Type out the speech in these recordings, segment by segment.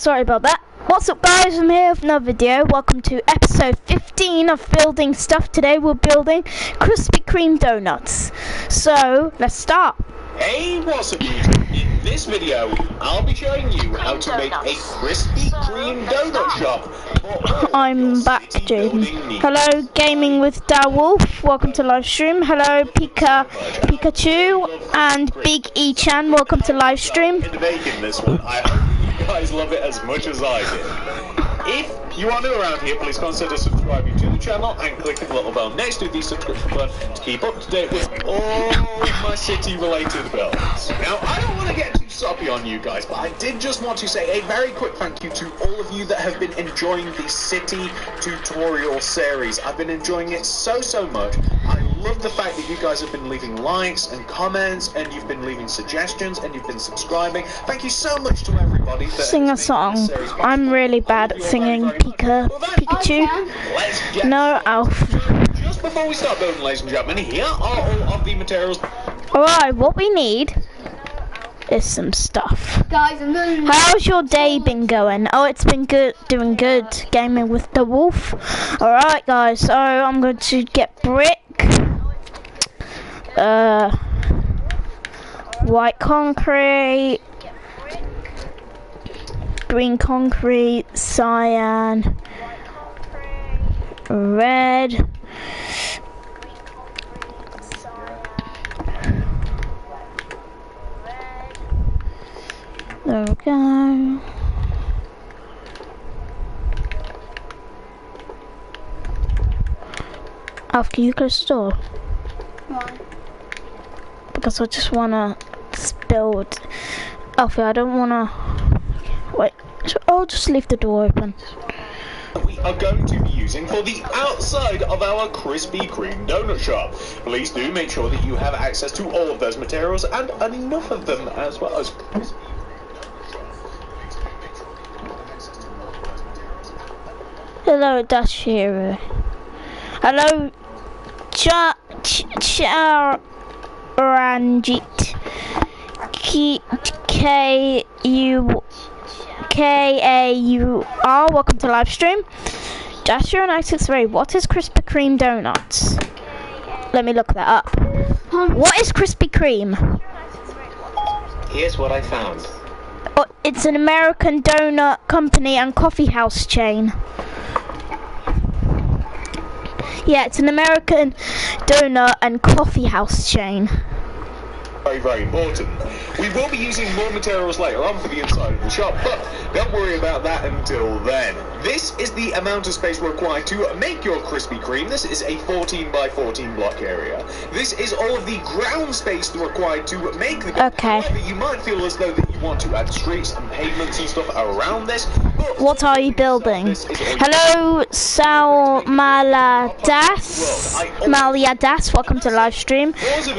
sorry about that. What's up guys, I'm here with another video. Welcome to episode 15 of building stuff. Today we're building Krispy Kreme donuts. So, let's start. Hey, what's up YouTube? In this video, I'll be showing you how to make a Krispy Kreme donut shop. I'm back, Jaden. Hello, Gaming with Wolf. Welcome to live stream. Hello, Pikachu and Big E-chan. Welcome to live stream. Making this one. I hope you guys love it as much as I did. If you are new around here, please consider subscribing to the channel and clicking the little bell next to the subscription button to keep up to date with all of my city-related builds. Now, I don't want to get too soppy on you guys, but I did just want to say a very quick thank you to all of you that have been enjoying the city tutorial series. I've been enjoying it so much. I love the fact that you guys have been leaving likes and comments, and you've been leaving suggestions, and you've been subscribing. Thank you so much to everybody that Sing a song. I'm really bad at singing Pikachu. No, Alf. Just before we start building, ladies and gentlemen, here are all of the materials. Alright, what we need is some stuff. Guys, how's your day been going? Oh, it's been good, doing good. Gaming with the wolf. Alright guys, so I'm going to get brick. White concrete, green concrete, cyan, red, there we go. Alf, can you close the door? Why? Because I just wanna build. Alfie, I don't wanna. Wait. I'll just leave the door open. We are going to be using for the outside of our Krispy Kreme donut shop. Please do make sure that you have access to all of those materials and enough of them as well as. Hello, Dashiro. Hello, Charanjit. K-A-U-R. Welcome to live stream. Dashiro 963. What is Krispy Kreme donuts? Let me look that up. What is Krispy Kreme? Here's what I found. Oh, it's an American donut company and coffee house chain. Yeah, it's an American donut and coffee house chain. Very important. We will be using more materials later on for the inside of the shop, but don't worry about that until then. This is the amount of space required to make your Krispy Kreme. This is a 14 by 14 block area. This is all of the ground space required to make the. Okay. However, you might feel as though that you want to add streets and pavements and stuff around this. But what are you building? Hello, Maliadas. Welcome to live stream.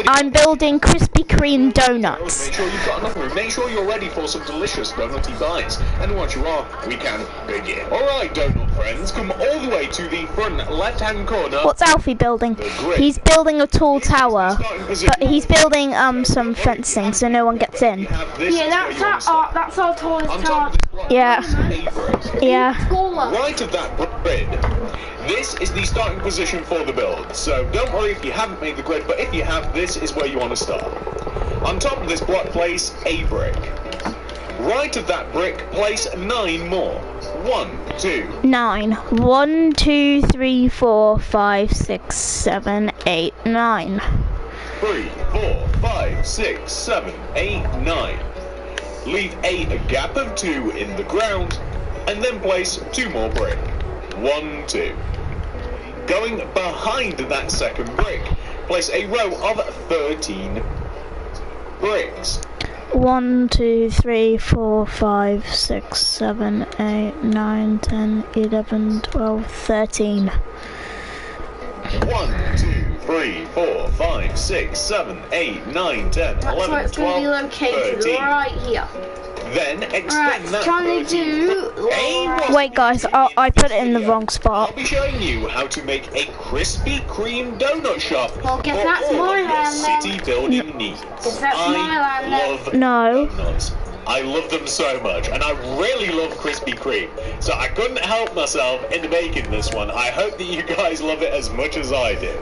I'm building Krispy Kreme donuts. Make sure you've got enough room. Make sure you're ready for some delicious donutty bites. And once you are, we can begin. Alright, donut friends, come all the way to the front left-hand corner. What's Alfie building? He's building a tall tower. But he's building some fencing so no one gets in. Yeah, that's our tallest tower. Yeah. Yeah. Right of that grid. This is the starting position for the build, so don't worry if you haven't made the grid, but if you have, this is where you want to start. On top of this block, place a brick. Right of that brick, place 9 more. 1, 2. 9. 1, 2, 3, 4, 5, 6, 7, 8, 9. 3, 4, 5, 6, 7, 8, 9. Leave a gap of 2 in the ground, and then place 2 more brick. 1, 2. Going behind that second brick, place a row of 13 bricks. 1, 2, 3, 4, 5, 6, 7, 8, 9, 10, 11, 12, 13. 1, 2, 3, 4, 5, 6, 7, 8, 9, 10, 11, 12, 13. Right here. Then extend that trying to do. Wait, guys, I put it in the wrong spot. I'll be showing you how to make a Krispy Kreme donut shop Well, guess for that's all my of your land then. city building needs. Guess that's my land then. love No. donuts. I love them so much, and I really love Krispy Kreme. So I couldn't help myself into making this one. I hope that you guys love it as much as I do.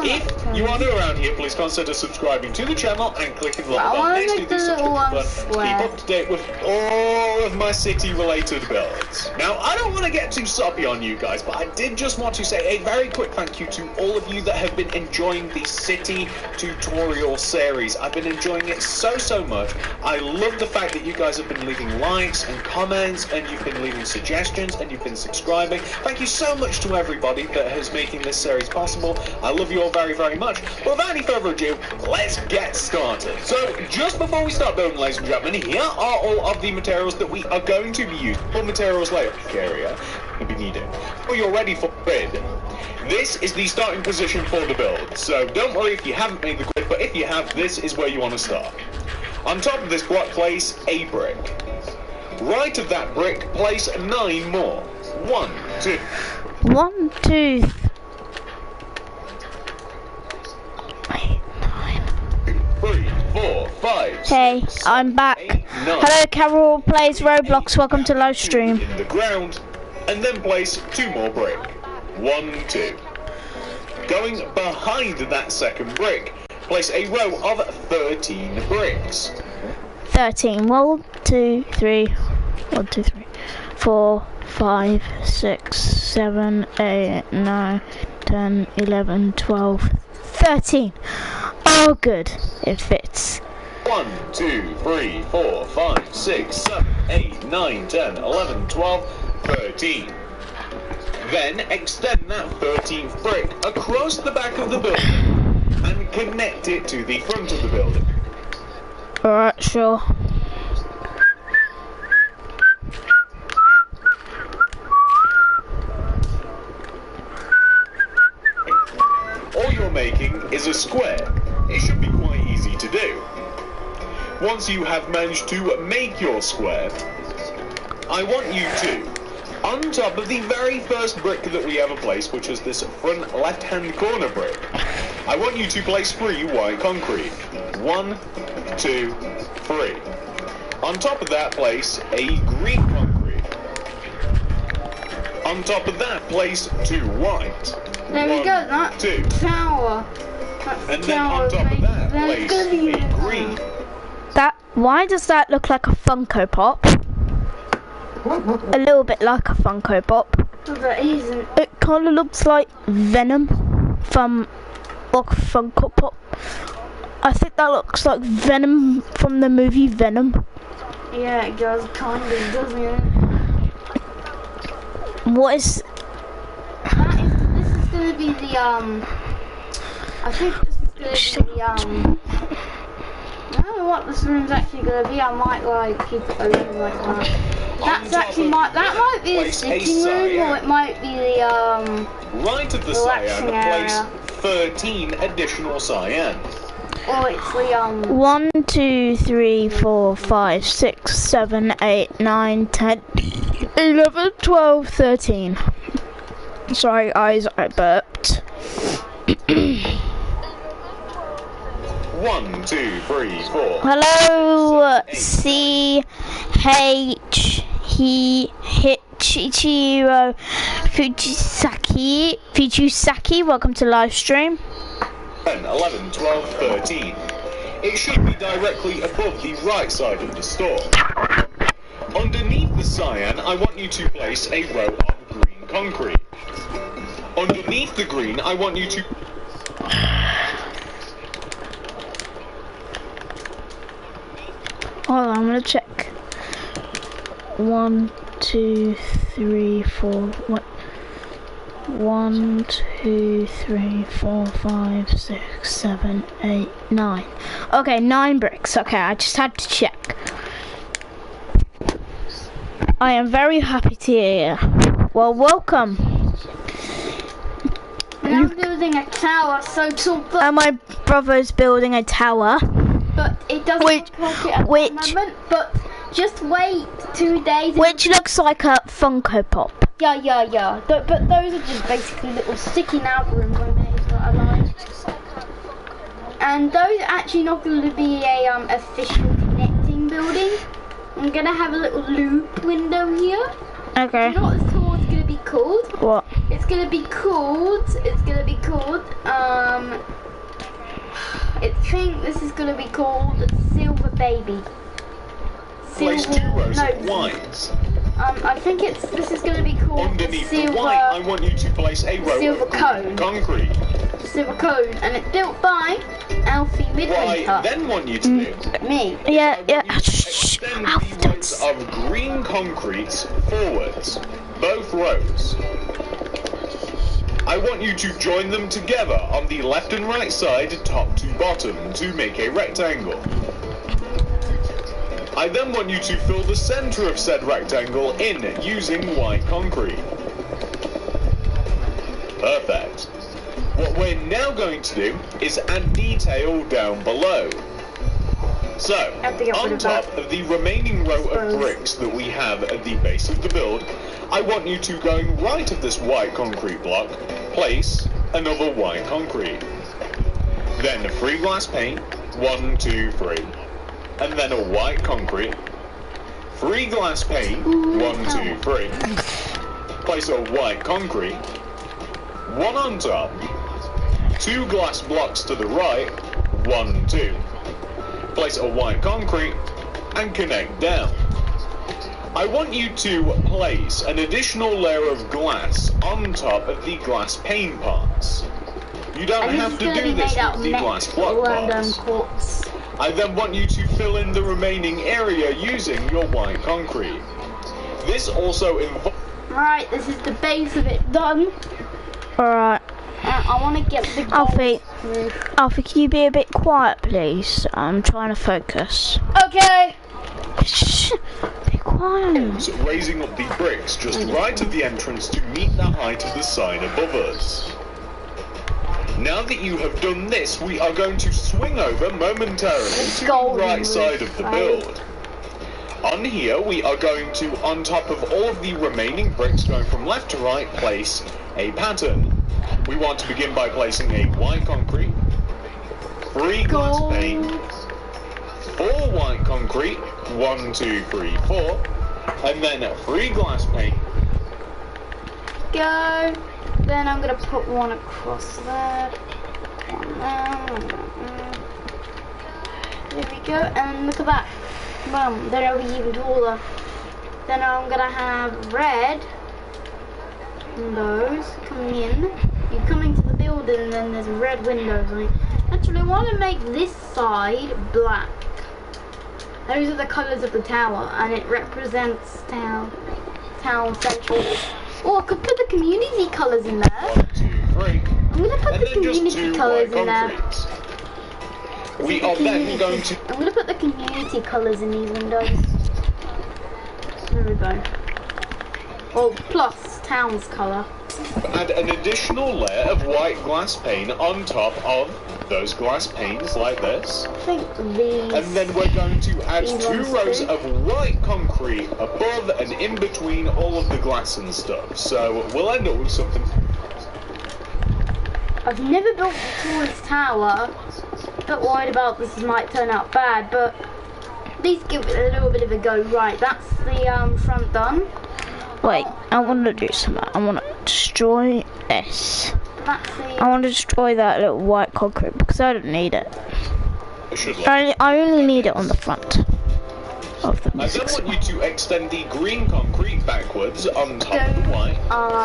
If you are new around here, please consider subscribing to the channel and clicking the little bell next to the subscription button to keep up to date with all of my city-related builds. Now, I don't want to get too soppy on you guys, but I did just want to say a very quick thank you to all of you that have been enjoying the city tutorial series. I've been enjoying it so much. I love the fact that you guys have been leaving likes and comments, and you've been leaving suggestions, and you've been subscribing. Thank you so much to everybody that has making this series possible. I love you all very much. But without any further ado, let's get started. So, just before we start building, ladies and gentlemen, here are all of the materials that we are going to be using for materials layout area to be needed. So you're ready for bid. This is the starting position for the build, so don't worry if you haven't made the grid, but if you have, this is where you want to start. On top of this block, place a brick. Right of that brick, place 9 more. 1, 2. 1, 2, 3, 4, 5. Hey, 6, I'm back. 8, 9. Hello, Carol plays Roblox. Welcome to live stream. In the ground, and then place 2 more brick. 1, 2. Going behind that second brick, place a row of 13 bricks. 13. 1, 2, 3. 1, 2, 3. 4, 5, 6, 7, 8, 9, 10, 11, 12, 13. Oh, good. It fits. 1, 2, 3, 4, 5, 6, 7, 8, 9, 10, 11, 12, 13. Then extend that 13th brick across the back of the building and connect it to the front of the building. Alright, sure. All you're making is a square. It should be quite easy to do. Once you have managed to make your square, I want you to, on top of the very first brick that we ever placed, which is this front left-hand corner brick, I want you to place 3 white concrete. 1, 2, 3. On top of that, place a green concrete. On top of that, place 2 white. There we 1, go, that 2. tower. That's And then on top of that, place a green. Why does that look like a Funko Pop? A little bit like a Funko Pop. That isn't. It kind of looks like Venom from like Funko Pop. I think that looks like Venom from the movie Venom. Yeah, it does, kind of, doesn't it? What is... This is gonna be the, I think this is gonna be the, I don't know what this room's actually gonna be. I might, like, keep it open like that. That's actually that might be the sitting room, or it might be the, right of the cyan, place 13 additional cyan. Or it's the, 1, 2, 3, 4, 5, 6, 7, 8, 9, 10, 11, 12, 13. Sorry guys, I burped. 1, 2, 3, 4. Hello, C H Hichiro Fujisaki, welcome to live stream. 10, 11, 12, 13. It should be directly above the right side of the store. Underneath the cyan, I want you to place a row of green concrete. Underneath the green, I want you to... Hold on, I'm gonna check. 1, 2, 3, 4. What? 1, 2, 3, 4, 5, 6, 7, 8, 9. Okay, 9 bricks. Okay, I just had to check. I am very happy to hear. Well, welcome. and I'm building a tower, so tall, And my brother's building a tower. but it doesn't look like it at the moment, but just wait 2 days. Which looks like a Funko Pop. Yeah. But those are just basically little sticking out rooms I made that I like. And those are actually not going to be a official connecting building. I'm gonna have a little loop window here. Okay. You know what this tool is gonna be called? What? It's gonna be called. I think this is gonna be called Silver Baby. Place 2 rows of whites. I think this is gonna be called Underneath Silver. the white, I want you to place a row Silver of cone. concrete. Silver Cone, and it's built by Alfie What Midwinter. I then want you to do Me. Yeah, yeah. is extend the rows of green concrete forwards, both rows. I want you to join them together on the left and right side, top to bottom, to make a rectangle. I then want you to fill the center of said rectangle in using white concrete. Perfect. What we're now going to do is add detail down below. So, on top of the remaining row of bricks that we have at the base of the build, I want you to, going right of this white concrete block, place another white concrete. Then 3 glass pane, 1, 2, 3. And then a white concrete, 3 glass pane, 1, 2, 3. Place a white concrete, 1 on top, 2 glass blocks to the right, 1, 2. Place a white concrete and connect down. I want you to place an additional layer of glass on top of the glass pane parts. You don't have to do this with the glass block parts. I then want you to fill in the remaining area using your white concrete. This also involves... Right, this is the base of it done. Alright. I want to get the Alfie, can you be a bit quiet, please? I'm trying to focus. Okay. Shh, be quiet. Raising up the bricks just right at the entrance to meet the height of the sign above us. Now that you have done this, we are going to swing over momentarily to the right side of the build. On here, we are going to, on top of all of the remaining bricks going from left to right, place a pattern. We want to begin by placing a white concrete, 3 glass pane, 4 white concrete, 1, 2, 3, 4, and then 3 glass pane. Go. Then I'm gonna put 1 across there. 1 there. There we go. And look at that. Boom. Then it'll be even taller. Then I'm gonna have red windows coming in. You come into the building and then there's red windows on it. Actually, I want to make this side black. Those are the colours of the tower, and it represents town central. Oh, I could put the community colours in there. 1, 2, 3. I'm gonna put the community colours in there. We are then going to... I'm gonna put the community colours in these windows. There we go. Oh, plus town's colour. Add an additional layer of white glass pane on top of those glass panes like this. I think these. And then we're going to add 2 rows of white concrete above and in between all of the glass and stuff. So we'll end up with something. I've never built the tallest tower. A bit worried about this might turn out bad, but at least give it a little bit of a go. Right, that's the front done. Wait, I want to do something. I want to destroy this. That's the... I want to destroy that little white concrete because I don't need it. I only need it on the front of the music. I then want you to extend the green concrete backwards on top of the white.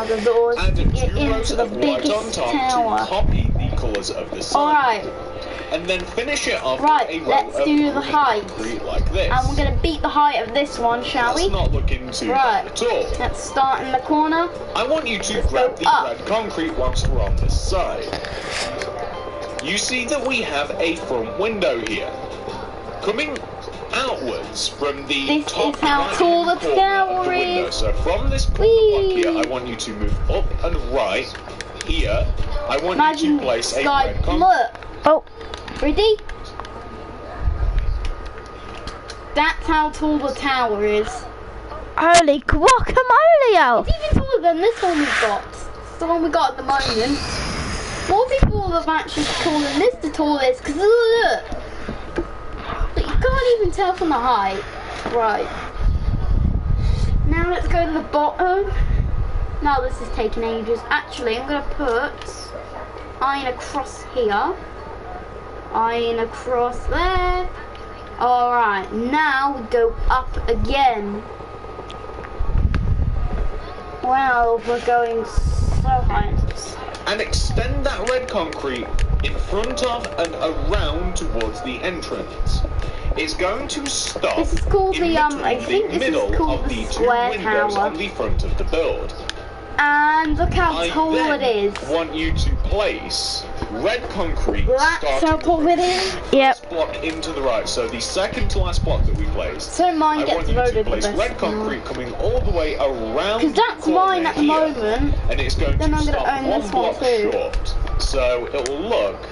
The doors Add to get 2 rows into the of white on biggest top tower. to copy the colours of the sign. Alright. And then finish it off Right, with a row let's of do the green height. concrete like this. And we're going to beat the height of this one, shall we? That's not looking too bad at all. Let's start in the corner. I want you to grab the red concrete whilst we're on this side. You see that we have a front window here. Coming outwards from the top is how tall the tower of the window. is. So from this corner block here, I want you to move up and right. Here, I want you to place a red concrete. Look. Oh. Ready? That's how tall the tower is. Holy guacamole, Al! It's even taller than this one we've got. It's the one we got at the moment. More people have actually calling this the tallest, because look! But you can't even tell from the height. Right. Now let's go to the bottom. Now this is taking ages. Actually, I'm gonna put iron across here. Iron across there. Alright, now we go up again. Wow, we're going so high into this. And extend that red concrete in front of and around towards the entrance. It's going to stop This is called in the, between I think the this is middle called of the the two square windows tower. on the front of the build. And look how tall I it then is. want you to place red concrete That's how starting tall from it the is. Yep. first block into the right. So the second to last block that we placed. So mine I gets want you to voted the place best. red concrete coming all the way around Because that's the corner mine at the here, moment. and it's going Then to I'm gonna stop own one this one block too. short. So it will look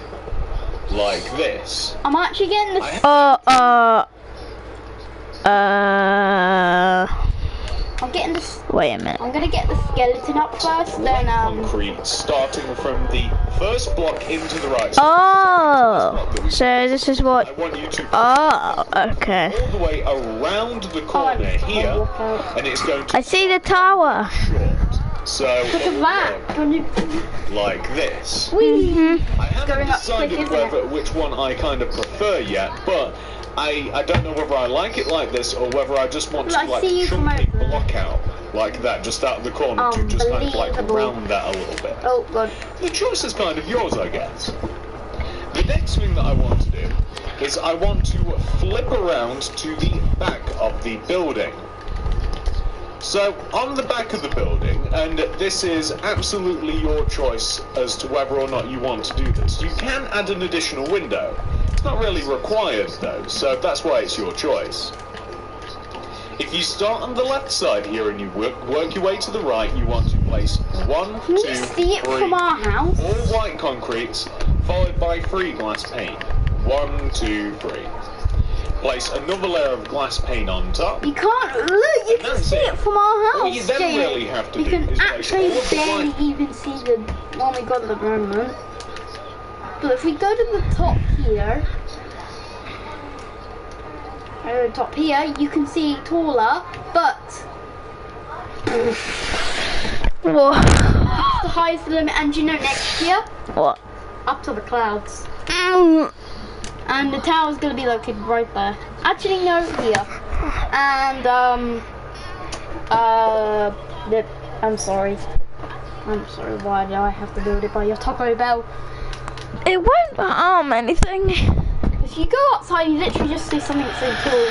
like this. I'm actually getting this. I'm getting this. Wait a minute. I'm gonna get the skeleton up first, Red then concrete starting from the first block into the right. So Oh, so this is I what. want you to Oh, okay. all the way around the corner here, and it's going to I see the tower. short. So Look it at will that. When you, look like this. whee! I haven't Going up decided quick, isn't whether which one I kind of prefer yet, but I don't know whether I like it like this or whether I just want Well, to I like see you from chunk a over there. block out like that, just out of the corner to just kind of like Unbelievable. round that a little bit. Oh god. The choice is kind of yours, I guess. The next thing that I want to do is I want to flip around to the back of the building. So, on the back of the building, and this is absolutely your choice as to whether or not you want to do this, you can add an additional window. It's not really required though, so that's why it's your choice. If you start on the left side here and you work your way to the right, you want to place 1, Can 2, you see it 3, from our house? 4 white concretes, followed by 3 glass pane. 1, 2, 3. Place another layer of glass pane on top. You can't look. You can That's see it. it from our house. All you then Jay. really have to you do can is place actually all of the barely white- even see the one we got at the moment. But if we go to the top here, the top here, you can see taller, but Whoa. that's the highest limit. And you know, next year, What? up to the clouds. Mm. And the tower's gonna be located right there. Actually, no, here. And I'm sorry. Why do I have to build it by your Taco Bell? It won't harm anything. If you go outside, you literally just see something so cool.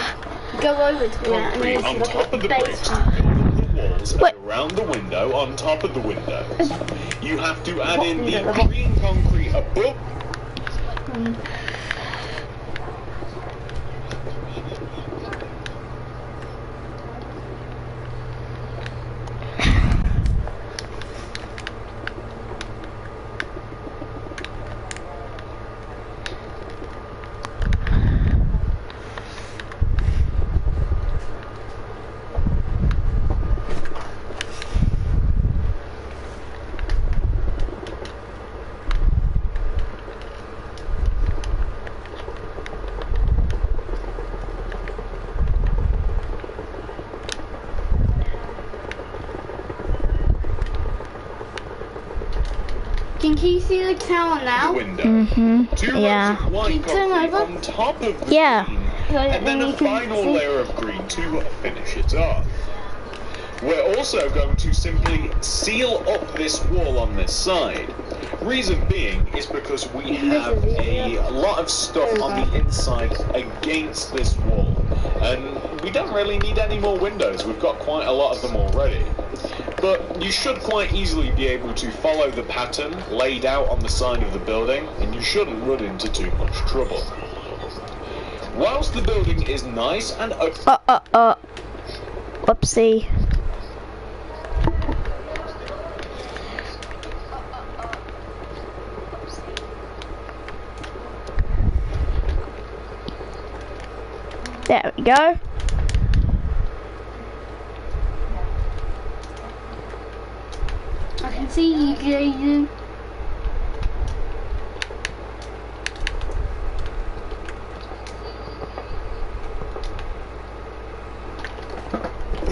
You go over to it and Concrete you on see like top a of the base. bricks, the walls, Wait. and around the window, on top of the windows. You have to add What in window? the green concrete above. Can you see the tower The now? window. Mhm. 2 Yeah. layers of white Can you turn concrete over? on top of the Yeah. green, So and then then a you can final see- layer of green to finish it off. We're also going to simply seal up this wall on this side. Reason being is because we have a lot of stuff on the inside against this wall, and we don't really need any more windows. We've got quite a lot of them already. But you should quite easily be able to follow the pattern laid out on the side of the building, and you shouldn't run into too much trouble. Whilst the building is nice and open, Whoopsie. There we go. I can see you, Jaden.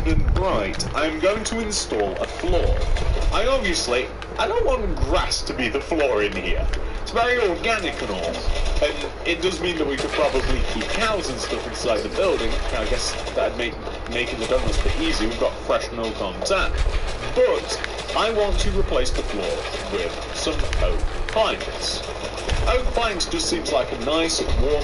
and bright, height, I'm going to install a floor. I don't want grass to be the floor in here. It's very organic and all, and it does mean that we could probably keep cows and stuff inside the building. I guess that'd make making the donuts a bit easy. We've got fresh milk on tap. But I want to replace the floor with some oak planks. Oak planks just seems like a nice, warm,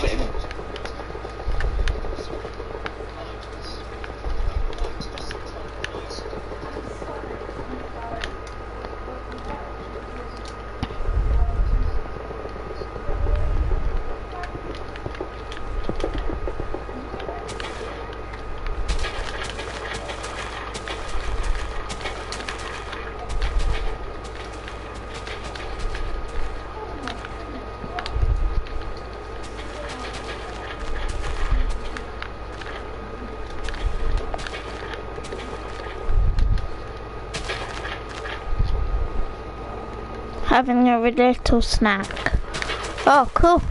having a little snack. Oh, cool.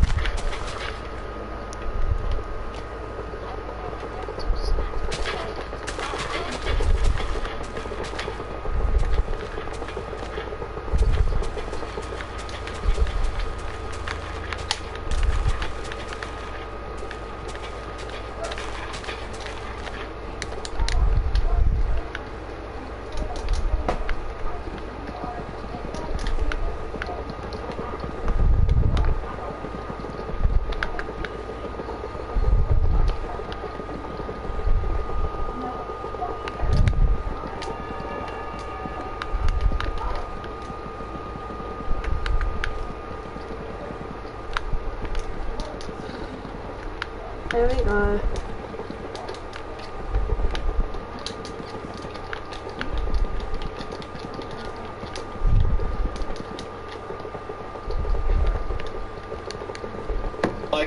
There we go.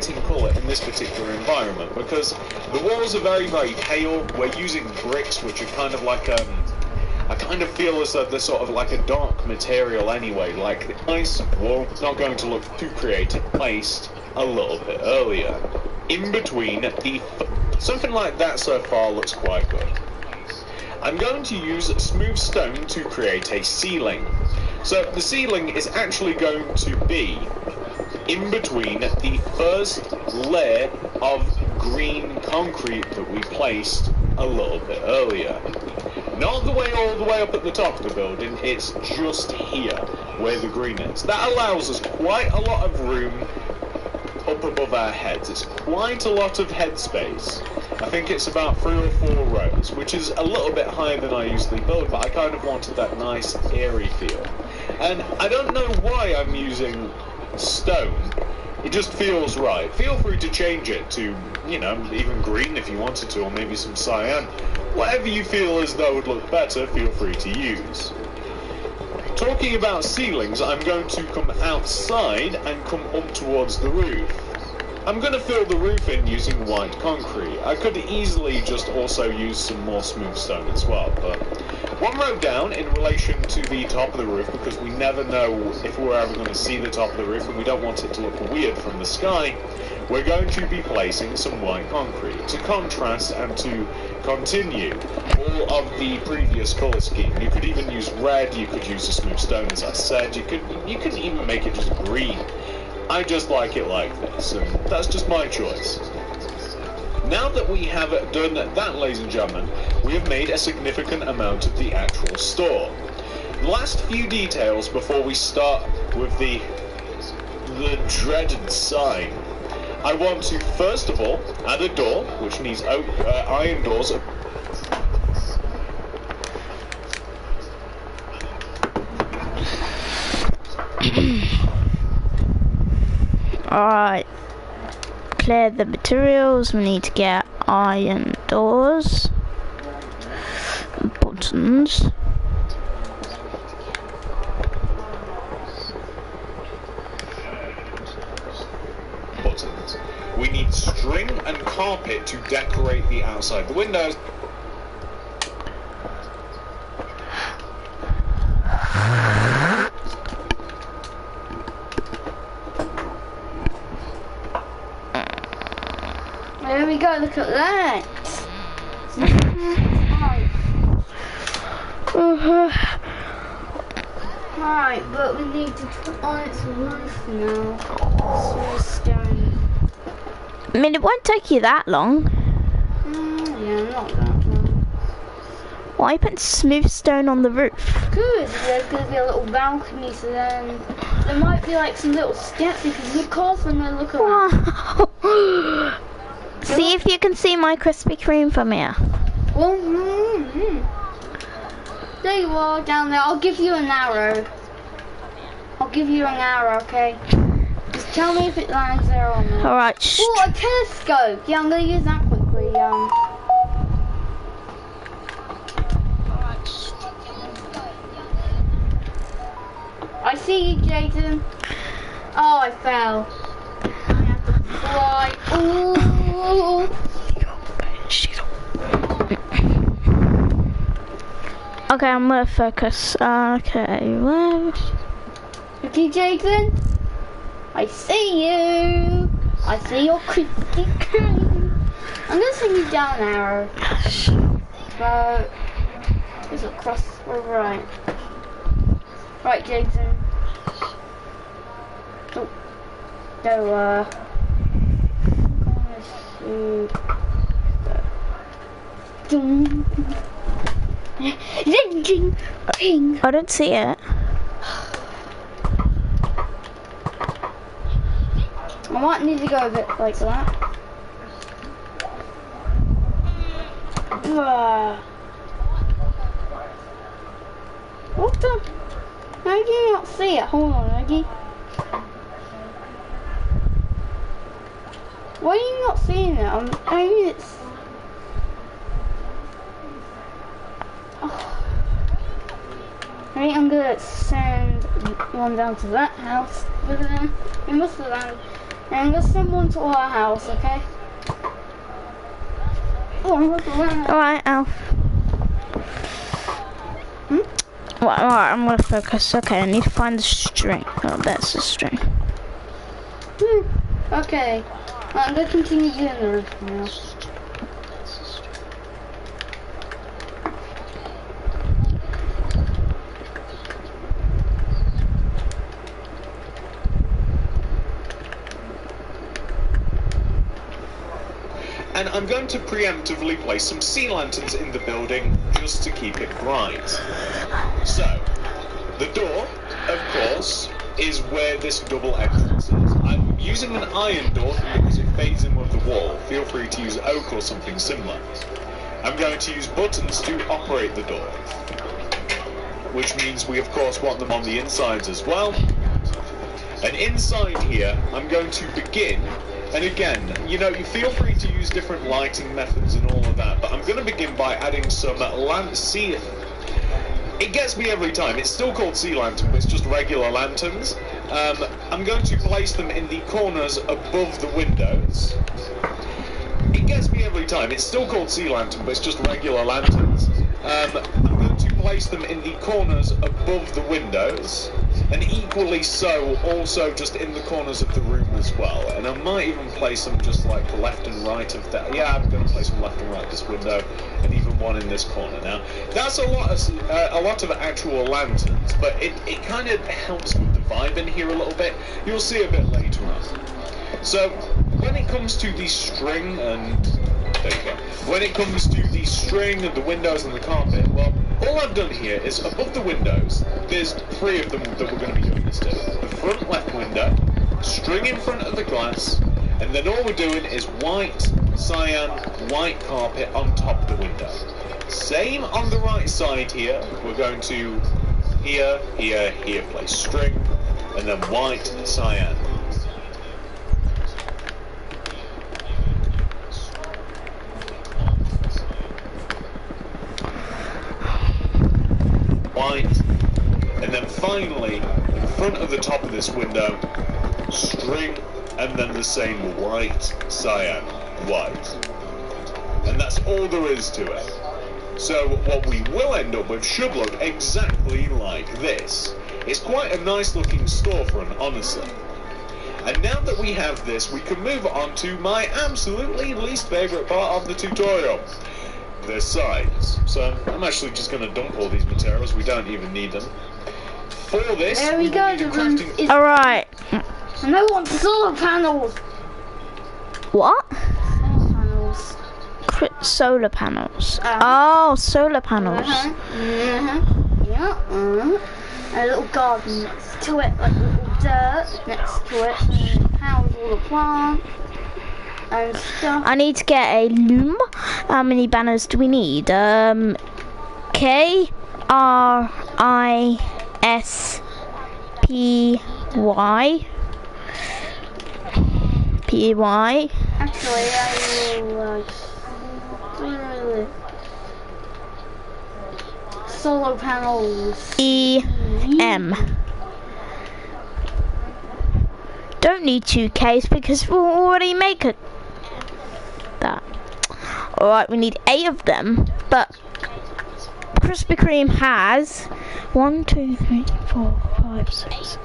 lighting colour in this particular environment, because the walls are very, very pale. We're using bricks, which are kind of like I kind of feel as though they're sort of like a dark material anyway, like the ice wall. It's not going to look too creative. Placed a little bit earlier. In between something like that so far looks quite good. I'm going to use smooth stone to create a ceiling. So the ceiling is actually going to be in between the first layer of green concrete that we placed a little bit earlier. Not all the way up at the top of the building, it's just here where the green is. That allows us quite a lot of room up above our heads. It's quite a lot of headspace. I think it's about 3 or 4 rows, which is a little bit higher than I usually build, but I kind of wanted that nice airy feel. And I don't know why I'm using stone. It just feels right. Feel free to change it to, you know, even green if you wanted to, or maybe some cyan. Whatever you feel as though would look better, feel free to use. Talking about ceilings, I'm going to come outside and come up towards the roof. I'm going to fill the roof in using white concrete. I could easily just also use some more smooth stone as well, but one row down in relation to the top of the roof, because we never know if we're ever going to see the top of the roof and we don't want it to look weird from the sky, we're going to be placing some white concrete to contrast and to continue all of the previous colour scheme. You could even use red, you could use a smooth stone as I said, you could even make it just green. I just like it like this, and that's just my choice. Now that we have done that, ladies and gentlemen, we have made a significant amount of the actual store. The last few details before we start with the dreaded sign. I want to first of all add a door, which needs iron doors. Alright, clear the materials. We need to get iron doors, buttons, we need string and carpet to decorate the outside. The windows. There we go, look at that. Alright, but we need to put on its roof now. Smooth stone. I mean, it won't take you that long. Yeah, not that long. Why are you putting smooth stone on the roof? Good, there's going to be a little balcony, so then there might be like some little steps you can look off and then look around. Wow. See if you can see my Krispy Kreme from here. Well, there you are, down there. I'll give you an arrow. I'll give you an arrow, okay? Just tell me if it lands there or not. Alright. Oh, a telescope. Yeah, I'm going to use that quickly. I see you, Jason. Oh, I fell. I have to fly. Ooh. Okay, I'm gonna focus. Okay, well. Okay, Jason. I see you. I see your Krispy Kreme. I'm gonna send you down an arrow. So, there's a cross over right. Right, Jason. Oh, so, I don't see it. I might need to go a bit like that. What the? How do you not see it? Hold on, Maggie. Why are you not seeing it? I mean, it's... Oh. I think I'm gonna send one down to that house over there. We must have landed. And I'm gonna send one to our house, okay? Oh, I must have landed. Alright, Alf. Well, alright, I'm gonna focus. Okay, I need to find the string. Oh, that's the string. Okay. I'm gonna continue doing the roof now. And I'm going to preemptively place some sea lanterns in the building just to keep it bright. So, the door, of course, is where this double entrance is. I'm using an iron door because it fades in with the wall. Feel free to use oak or something similar. I'm going to use buttons to operate the door, which means we of course want them on the insides as well. And inside here, I'm going to begin. And again, you know, you feel free to use different lighting methods and all of that, but I'm going to begin by adding some sea. It gets me every time. It's still called sea lantern, but it's just regular lanterns. I'm going to place them in the corners above the windows. It gets me every time. It's still called sea lantern, but it's just regular lanterns. I'm going to place them in the corners above the windows. And equally so, also just in the corners of the room as well. And I might even place them just like left and right of that. Yeah, I'm going to place them left and right of this window, and even one in this corner. Now, that's a lot of actual lanterns, but it kind of helps with the vibe in here a little bit. You'll see a bit later on. So, when it comes to the string and... There you go. When it comes to the string and the windows and the carpet, well, all I've done here is above the windows, there's 3 of them that we're going to be doing this to. The front left window, string in front of the glass, and then all we're doing is white, cyan, white carpet on top of the window. Same on the right side here, we're going to here, place string, and then white, cyan. White, and then finally, in front of the top of this window, string, and then the same white, cyan, white. And that's all there is to it. So what we will end up with should look exactly like this. It's quite a nice looking storefront, honestly. And now that we have this, we can move on to my absolutely least favourite part of the tutorial. The sides. So I'm actually just going to dump all these materials, we don't even need them. for this, There we go. The room is. Alright. And I want solar panels. What? Solar panels. Solar panels. Oh, solar panels. Yeah. A little garden next to it, like a little dirt next to it. And powers all the plants and stuff. I need to get a loom. How many banners do we need? Krispy. P-Y. Actually, I will solar panels. E-M. Don't need 2 Ks because we'll already make it. That. Alright, we need 8 of them, but Krispy Kreme has 1, 2, 3, 4, 5, 6,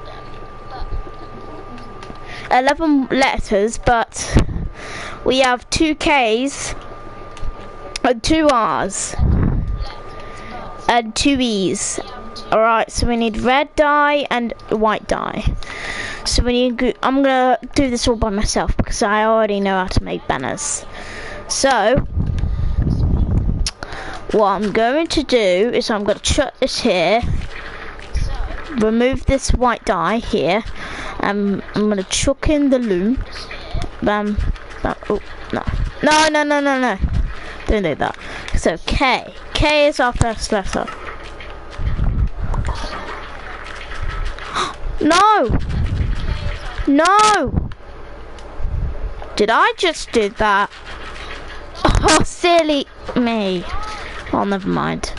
11 letters, but we have 2 Ks and 2 Rs and 2 Es. Alright, so we need red dye and white dye. So we need. I'm gonna do this all by myself because I already know how to make banners. So what I'm going to do is I'm going to chuck this here, remove this white dye here, and I'm going to chuck in the loom. Bam, bam. Oh, no. No. Don't do that. So K. K is our first letter. No! No! Did I just do that? Oh, silly me. Oh, never mind.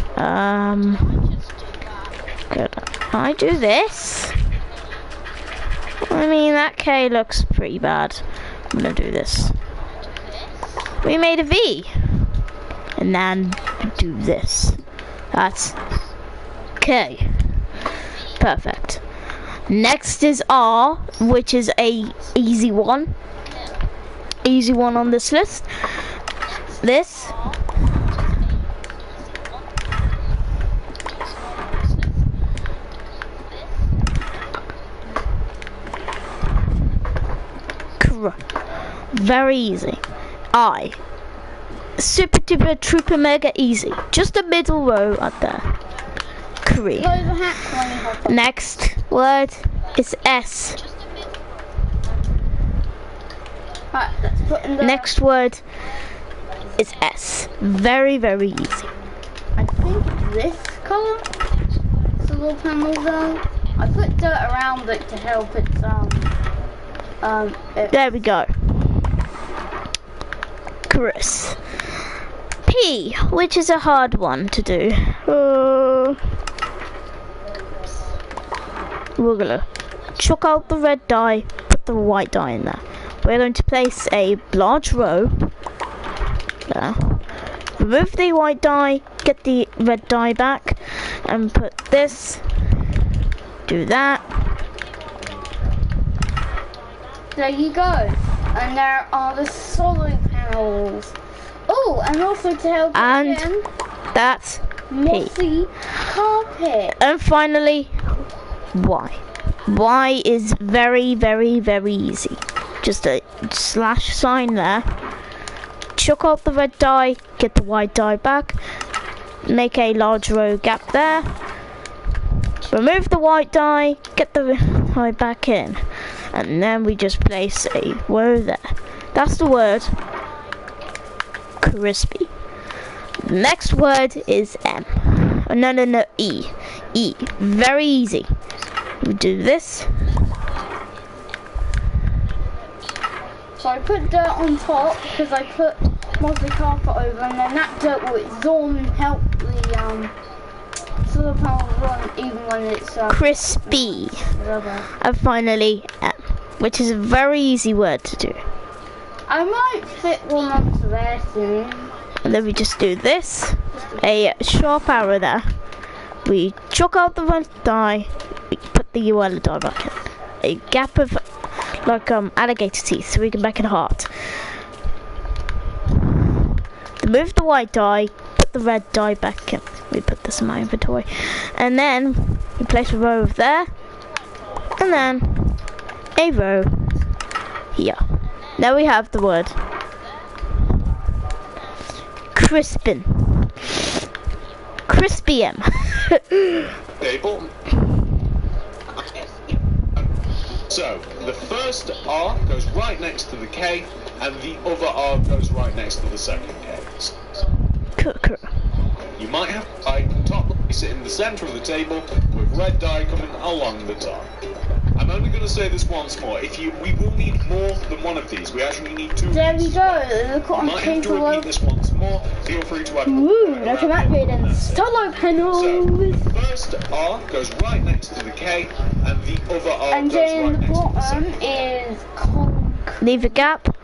Could I do this? I mean, that K looks pretty bad. I'm gonna do this. We made a V. And then do this. That's K. Perfect. Next is R, which is a easy one. Easy one on this list. This. Very easy. I. Super duper trooper mega easy. Just a middle row up there. Kree. Next word is S. Right, let's put in the Next word is S. Very, very easy. I think it's this colour. Solar panel though. I put dirt around it to help it There we go. Chris. P, which is a hard one to do. We're gonna chuck out the red dye, put the white dye in there. We're going to place a large row there. Remove the white dye, get the red dye back, and put this. Do that. There you go. And there are the solar panels. Oh, and also to help And again, that's P. mossy carpet. And finally, Y. Y is very, very, very easy. Just a slash sign there. Chuck out the red dye, get the white dye back. Make a large row gap there. Remove the white dye, get the dye back in. And then we just place a row there. That's the word Krispy. Next word is M. Oh, no, E. E. Very easy. We do this. So I put dirt on top because I put mossy carpet over, and then that dirt will absorb and help the solar panels run even when it's Krispy. rubber. And finally M, which is a very easy word to do. I might fit one onto there soon. And then we just do this. A sharp arrow there. We chuck out the red dye. We put the yellow dye back in. A gap of like alligator teeth so we can make it a heart. Remove the white dye, put the red dye back in. We put this in my inventory. And then You place a row over there, and then a row here. Now we have the word Crispin. Krispy M. Table. So, the first R goes right next to the K, and the other R goes right next to the second K. You might have top sit in the centre of the table with red dye coming along the top. I'm only going to say this once more. We will need more than one of these. We actually need two. There we go. Look You might have to repeat this once more. Feel free to add. Ooh, look at that grade and solar panels. So, the first R goes right next to the K, and the other R And goes then right the next to the bottom second. is Leave a gap.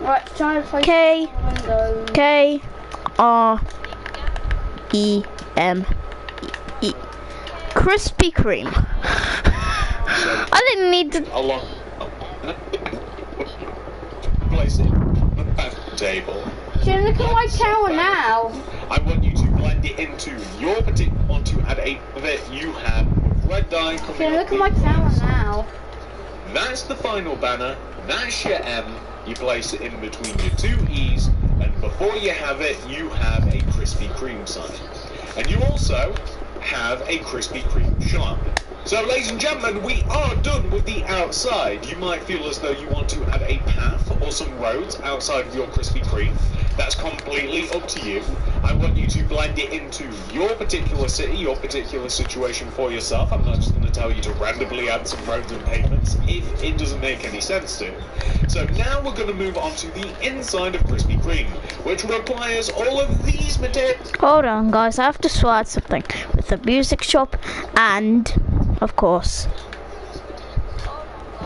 right. Try to place K. window. K R E M E. Krispy Kreme. I didn't need to. Along. Place it on the back of the table. Jim, look at my tower now. I want you to blend it into your particular. Want to add a bit you have red dye coming Jim, up look at the my tower corners. now. That's the final banner. That's your M. You place it in between your two E's, and before you have it, you have a Krispy Kreme sign. And you also have a Krispy Kreme shop. So, ladies and gentlemen, we are done with the outside. You might feel as though you want to add a path or some roads outside of your Krispy Kreme. That's completely up to you. I want you to blend it into your particular city, your particular situation for yourself. I'm not just going to tell you to randomly add some roads and pavements if it doesn't make any sense to. So now we're going to move on to the inside of Krispy Kreme, which requires all of these materials. Hold on, guys. I have to sort something with the music shop, and of course,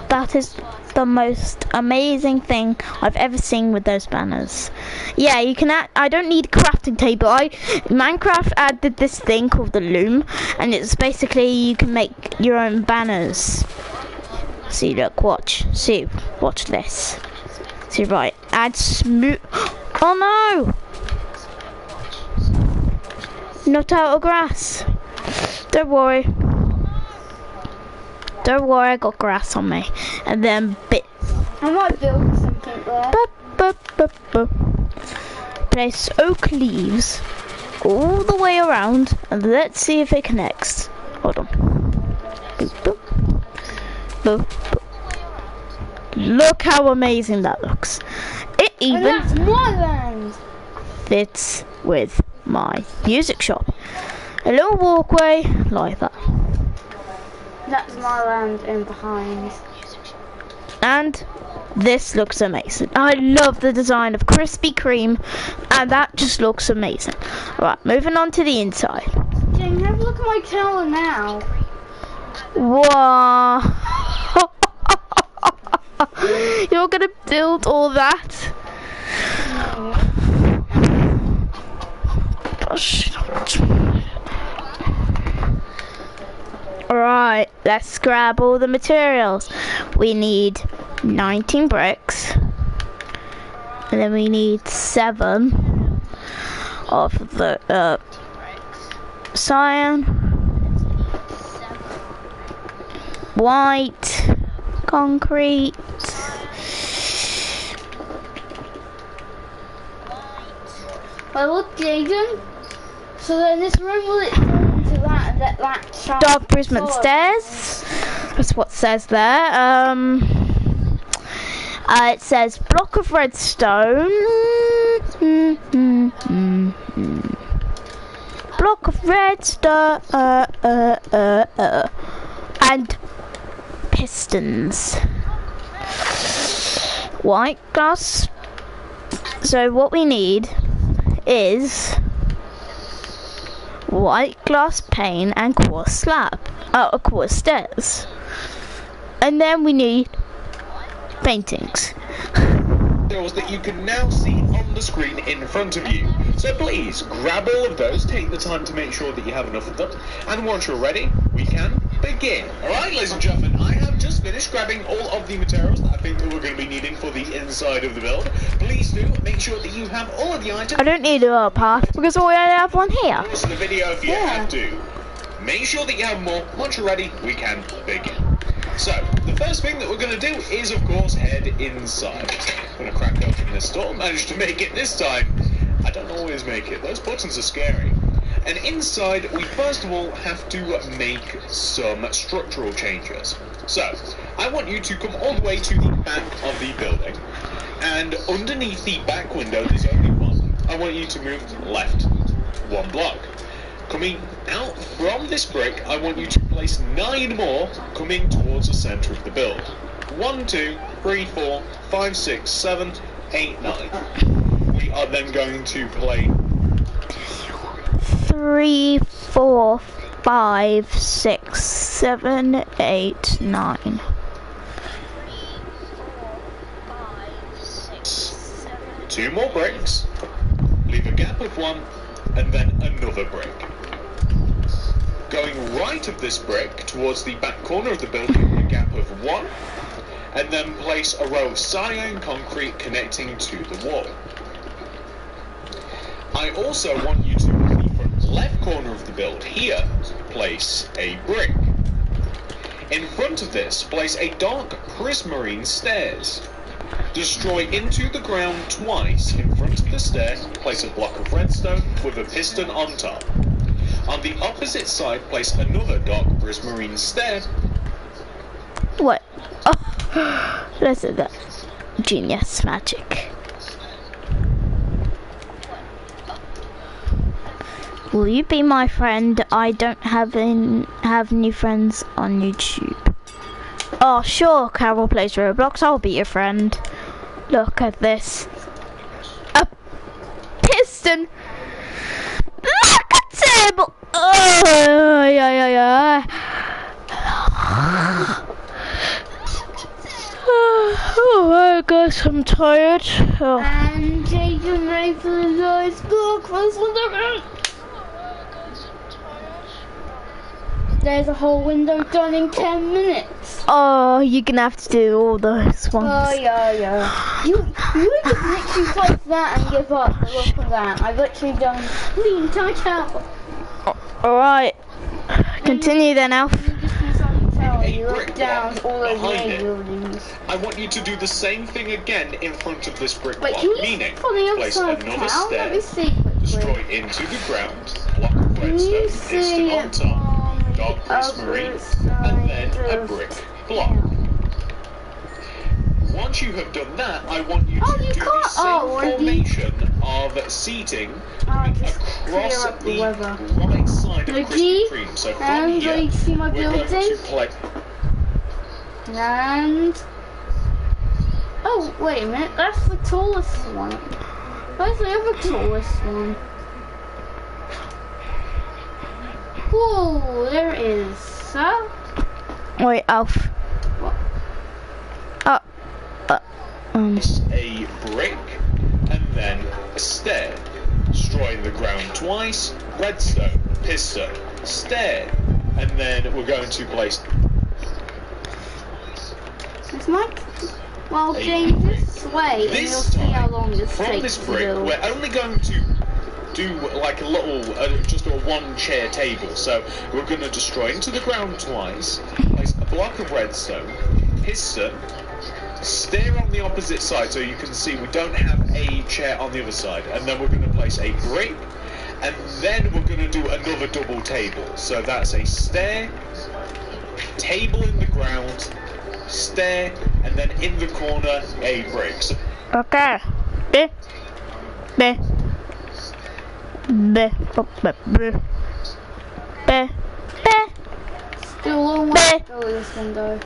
that is the most amazing thing I've ever seen with those banners. Yeah, you can add, I don't need a crafting table. Minecraft added this thing called the loom, and it's basically you can make your own banners. See, look, watch this. See, right, add smooth. Oh no! Not out of grass. Don't worry. Don't worry, I got grass on me. And then I might build something there. Place oak leaves all the way around, and let's see if it connects. Hold on. Boop, boop. Boop, boop. Look how amazing that looks. It And even that's my land. fits with my music shop. A little walkway like that. That's my land in behind. And this looks amazing. I love the design of Krispy Kreme, and that just looks amazing. Right, moving on to the inside. Jane, have a look at my tower now. Wow. You're gonna build all that? Alright, let's grab all the materials. We need 19 bricks, and then we need 7 of the cyan, white, concrete, Well, look, Jaden. So then this room will it go into that and that sharp dark basement sword? stairs. That's what it says there. It says block of redstone. Block of redstone. And pistons. White glass. So what we need is white glass pane and quartz slab. Quartz stairs. And then we need paintings. That you can now see on the screen in front of you. So please grab all of those, take the time to make sure that you have enough of them, and once you're ready, we can begin. Alright, ladies and gentlemen, I have just finished grabbing all of the materials that I think that we're going to be needing for the inside of the build. Please do make sure that you have all of the items. I don't need a path because I already have one here. Pause the video if you have to. make sure that you have more. Once you're ready, we can begin. So, the first thing that we're going to do is, of course, head inside. I'm going to crack open this door. Managed to make it this time. I don't always make it. Those buttons are scary. And inside, we first of all have to make some structural changes. So, I want you to come all the way to the back of the building. And underneath the back window, there's only one. I want you to move left 1 block. Coming out from this brick, I want you to place 9 more coming towards the centre of the build. 1, 2, 3, 4, 5, 6, 7, 8, 9. We are then going to play 3, 4, 5, 6, 7, 8, 9. 2 more bricks, leave a gap of 1, and then another brick. Going right of this brick towards the back corner of the building, a gap of 1, and then place a row of cyan concrete connecting to the wall. I also want you to, in the front left corner of the build here, place a brick. In front of this, place a dark prismarine stairs. Destroy into the ground twice in front of the stair, place a block of redstone with a piston on top. On the opposite side, place another dark prismarine stair. What? Oh, listen, that genius magic. Will you be my friend? I don't have any friends on YouTube. Oh, sure, Carol plays Roblox. I'll be your friend. Look at this. A piston. Look at table. Oh, yeah. Oh my gosh, I'm tired. Oh. And Jaden ready for the noise block. There's a whole window done in 10 minutes. Oh, you're gonna have to do all those ones. Oh, yeah. You would just literally close that and give up. Look at that. I've literally done the entire tower. Alright. Continue then, Alf. You look down all those main buildings. I want you to do the same thing again in front of this brick Wait, block, can you meaning put the place upside another down? stair, Let me see quickly. destroy into the ground, block of redstone, piston on top, dark prismarine, and then a brick block. Once you have done that, I want you to do the same formation of seating across the right side of Krispy Kreme. So from here, see my we're going to play. And oh, wait a minute, that's the tallest one. Where's the other tallest one? Whoa, there it is. So Wait, Alf. what? A brick and then a stair. Destroying the ground twice, redstone, piston, stair, and then we're going to place It's like, well, James, this way, and you'll see how long this from takes this to brick, build. we're only going to do like a little, just a 1-chair table. So we're going to destroy into the ground twice, place a block of redstone, piston, stair on the opposite side so you can see we don't have a chair on the other side, and then we're going to place a brick, and then we're going to do another double table. So that's a stair, table in the ground, stair, and then in the corner a brick. So Okay. Still a long way to go with this window.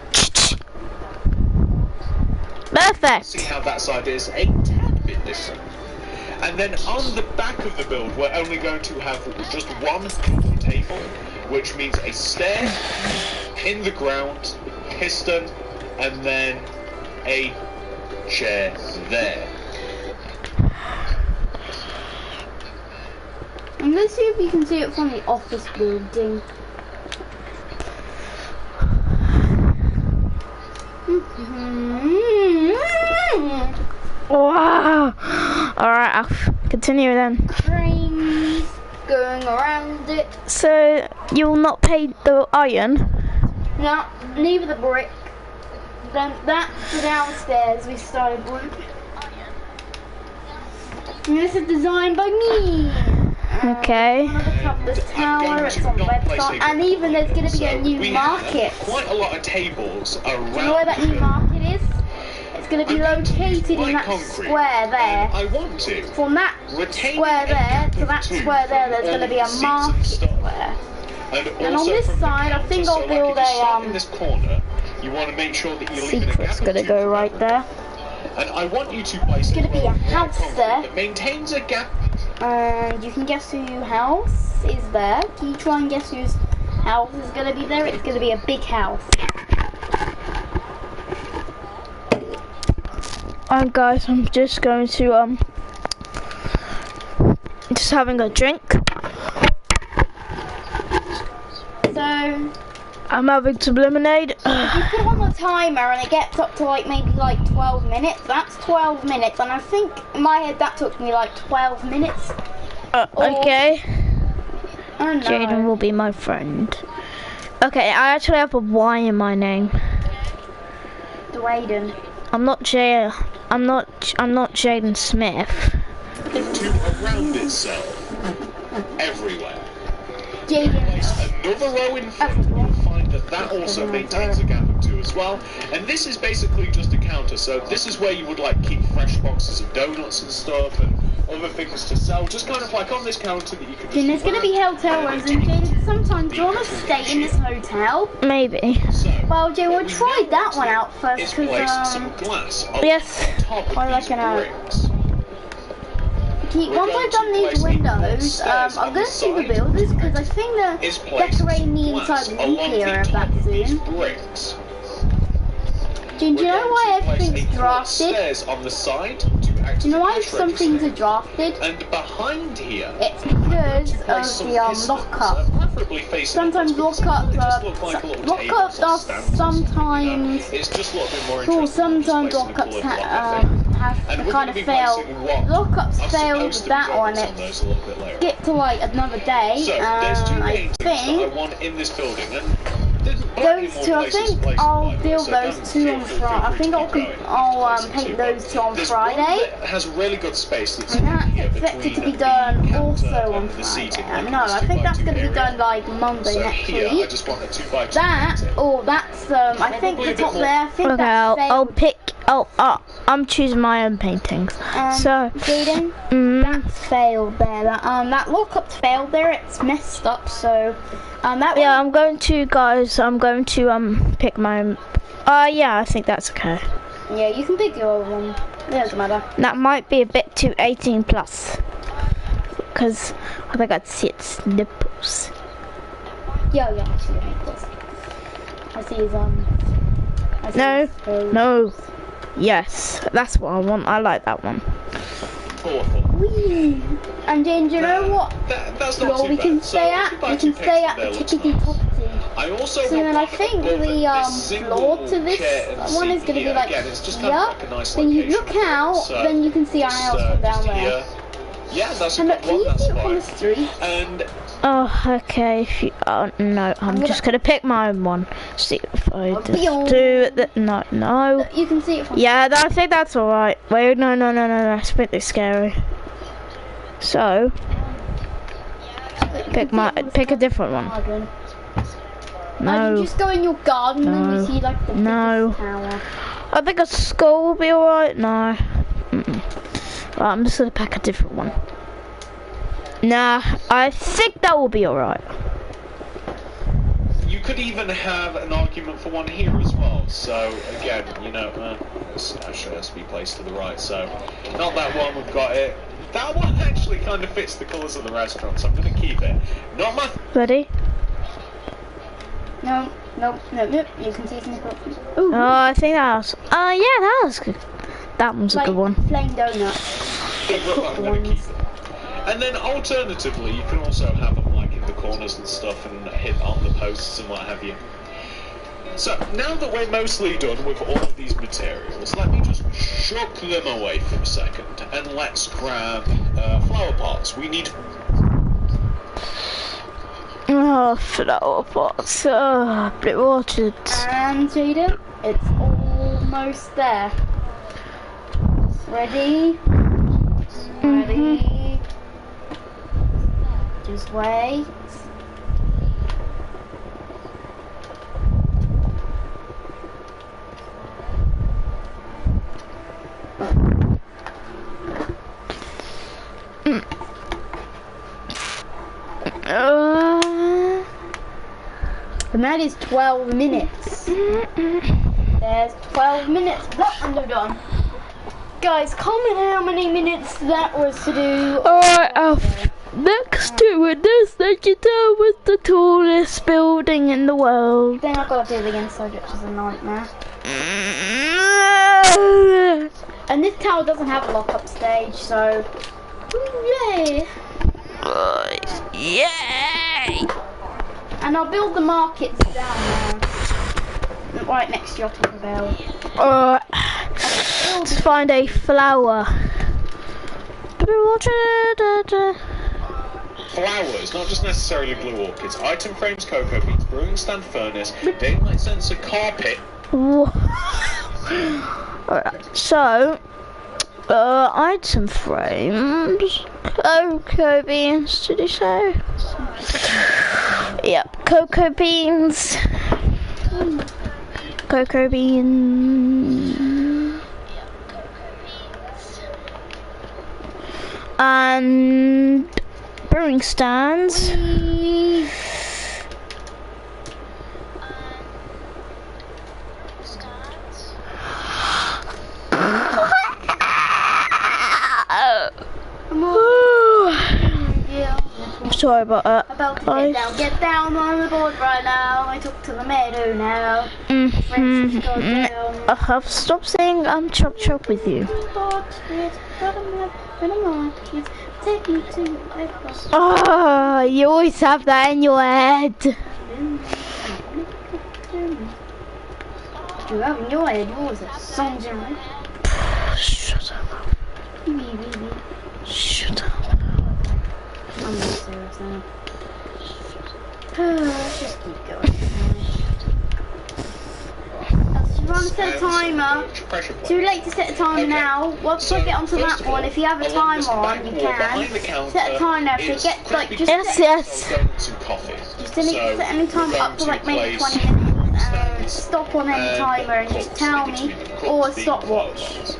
Perfect. see how that side is a tad bit different. And then on the back of the build, we're only going to have just one double table, which means a stair in the ground, piston, and then a chair there. And let's see if you can see it from the office building. Wow. Alright, I'll continue then. Trains going around it. So, You will not pay the iron? No, neither the brick. Then that's the downstairs we started with. And this is designed by me. Okay. On the top of this tower, it's on website, and even there's going to be a new market. Quite a lot of tables around. Do you know where that new market is? It's going to be located in that square there. I want to. From that square there to that square there, there's going to be a market square. And on this side, I think I'll build a in this corner, you want to make sure that you're leaving a gap. Secret's gonna go right there. And I want you to place It's going to be a house there. that maintains a gap. And you can guess whose house is there. Can you try and guess whose house is going to be there? It's going to be a big house. Guys, I'm just going to just having a drink. So I'm having some lemonade. if you put on the timer and it gets up to like maybe like 12 minutes, that's 12 minutes. And I think in my head that took me like 12 minutes. Okay. I don't know. Jaden will be my friend. Okay, I actually have a Y in my name. Dwayden. I'm not Jaden Smith. To around itself. Everywhere. Jaden. Place another row in front, you'll find that also maintains a gap of 2 as well. And this is basically just a counter, so this is where you would like keep fresh boxes of donuts and stuff and other things to sell, just kind of like on this counter that you can Then there's going to be hotel rooms, and Jaden, sometimes do you want to stay in this hotel? Maybe. Well, Jaden, we'll try that one out first, because some glass Yes. I reckon once I've done these windows, I'm going to do the builders, because I think they're decorating the inside the nuclear of that soon. Bricks. Do you know why everything's drafted? Stairs on the side Do you know why some things are drafted? And behind here, It's because of the lockup. Sometimes lockups are sometimes. It's just a little bit more Cool, sometimes lockups have to kind of fail. Lockups failed with that one. It's get to like another day. So there's 2 I main things that I think want in this building, and those two. I think I'll build those 2 on Friday. I think I'll paint those 2 on Friday. It has really good space that's And that's here expected to be between done the also counter on and the seating. Friday. No, I think that's going to be done like Monday So next here, I week. just want a 2x2 That, seating. that's I think the top there. I think Okay, that's I'll pick. I'm choosing my own paintings. So, Jaden, that's failed there. That lockup's failed there. It's messed up. So, that yeah, I'm going to pick my own. Yeah, I think that's okay. yeah, you can pick your own one. It doesn't matter. That might be a bit too 18 plus. Because I think I'd see its nipples. Yeah, I see your nipples. I see his I see No, his toes. no. Yes, that's what I want. I like that one. Awful. Whee! And then do you know what? That's not Well, too we bad. can So stay at 2x2 the there looks tickety nice. property. I also So then I think the floor to this one is going to be like yeah. yeah. Then you look out, then you can see our house from down there. Yeah, that's a And good look, can one. you That's see it from the fine. street? And Oh, okay. If you, no, I'm just gonna pick my own one. See if I just do it. No. Look, you can see it from. Yeah, I think that's all right. Wait, no. That's a bit scary. So, pick a different one. Garden. No. You just go in your garden and No. you see like the No. biggest tower. I think a skull will be all right. No. Right, I'm just gonna pick a different one. Nah, I think that will be all right. you could even have an argument for one here as well. So again, you know, this actually has to be placed to the right. So not that one. We've got it. That one actually kind of fits the colours of the restaurant, so I'm going to keep it. Not my. Ready? No. You can see it's nipple. Ooh, Oh, I think that was. Yeah, that was good. That one's a good one. Plain donut. I'm going to keep it. And then alternatively, you can also have them like in the corners and stuff and hit on the posts and what have you. So now that we're mostly done with all of these materials, let me just chuck them away for a second and let's grab flower pots. We need... Oh, flower pots. Blue orchids. And Jada, it's almost there. Ready? Ready? Just wait. And that is 12 minutes. There's 12 minutes of that window done. Guys, comment how many minutes that was to do. Alright, next to it, this digital was the tallest building in the world. Then I've got to do it again, so which is a nightmare. And this tower doesn't have a lock-up stage, so yay! Yay! And I'll build the markets down there, right next to your Taco Bell. Let's find a flower. Flowers, not just necessarily blue orchids. Item frames, cocoa beans, brewing stand furnace, daylight sensor carpet. Alright, so item frames, cocoa beans, did you say? Yep, cocoa beans. Cocoa beans. And brewing stands. Sorry about that. About to get down on the board right now. I took to the meadow now. Francisco down. I have stopped saying chop chop with you. Take me to Oh, you always have that in your head. You have in your head, what was it? Songs in it. Shut up. Shut up. I'm not serious now. Let's just keep going. Let's set a timer. Too late to set a timer now. Once I get onto that one, if you have a timer on, you can set a timer. If it gets like just yes. Just set any timer up to like maybe 20 minutes. Stop on any timer and just tell me, or a stopwatch.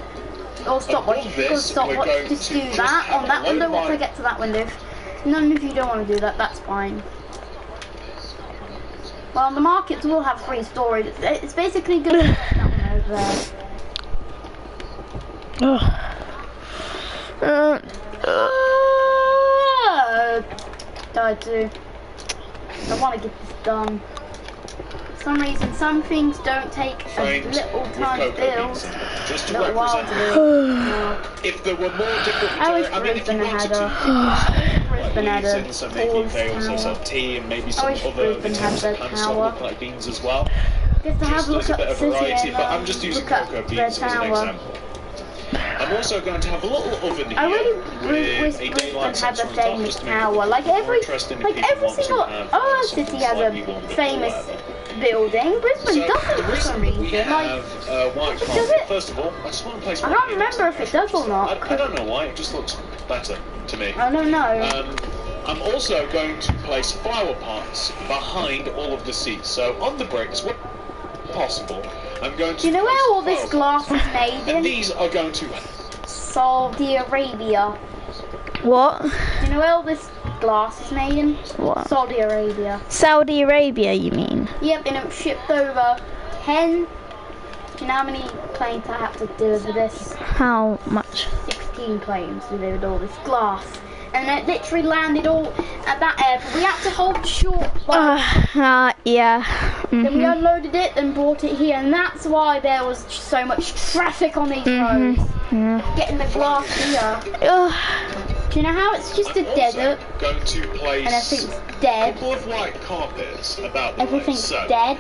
Or stopwatch. If you've got a stopwatch, just do that on that window once I get to that window. None of you don't want to do that, that's fine. Well, the markets will have free storage. It's basically good that one over there. Died too. I want to get this done. For some reason, some things don't take a little time to build. Just to a little while to do. If there were more different I wish materials, if you Brisbane wanted had to, so maybe they also sell tea and maybe some other vitamin and stuff look like beans as well. Just to have a look There's a at bit the of city variety, and but I'm just using cocoa beans as an example. I'm also going to have a little oven here. I really wish with a Brisbane daylight had the sensor on top, famous just to make it tower. look Like more every interesting if people want to single have other something city has a slightly more famous beforehand. building. Brisbane So doesn't the for reason some that we reason. Like have white does carpet, it? first of all, I just want to place I one don't here remember next if to it does or not. I don't know why, it just looks better to me. I don't know. I'm also going to place flower pots behind all of the seats. So on the bricks, where possible, I'm going to. Do you know where all this flower glass pots. is made And in? these are going to. Saudi Arabia. What? Do you know where all this glass is made in? What? Saudi Arabia. Saudi Arabia, you mean? Yep, and it was shipped over 10. Do you know how many planes I have to deliver this? How much? 16 planes delivered all this glass. And it literally landed all at that airport. We had to hold short. Yeah. Then we unloaded it and brought it here. And that's why there was so much traffic on these roads. Getting the glass here. Do you know how it's just a desert? Going to place And everything's a dead. couple of white carpets about the Everything's way. So, dead.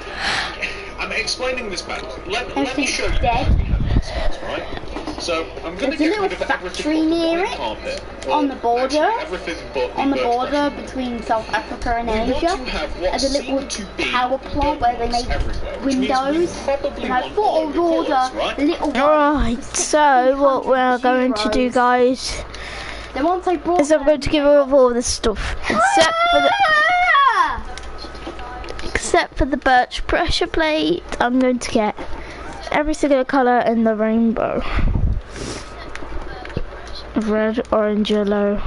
I'm explaining this back. Let me Everything's show you dead. how we have these things, right? So I'm going to There's a get little rid of factory everything near but it, the carpet. on the border, Actually, everything but on the birch border brush. between South Africa and We want Asia. to have what There's a little seem to be power plant where they make everywhere, which means we windows. probably And I want thought all I would the order colours, right? little ones. Alright, for so what we're going to do, €1600. guys, Then once I brought is I'm going to give her all this stuff, except for the birch pressure plate. I'm going to get every single colour in the rainbow. Red, orange, yellow.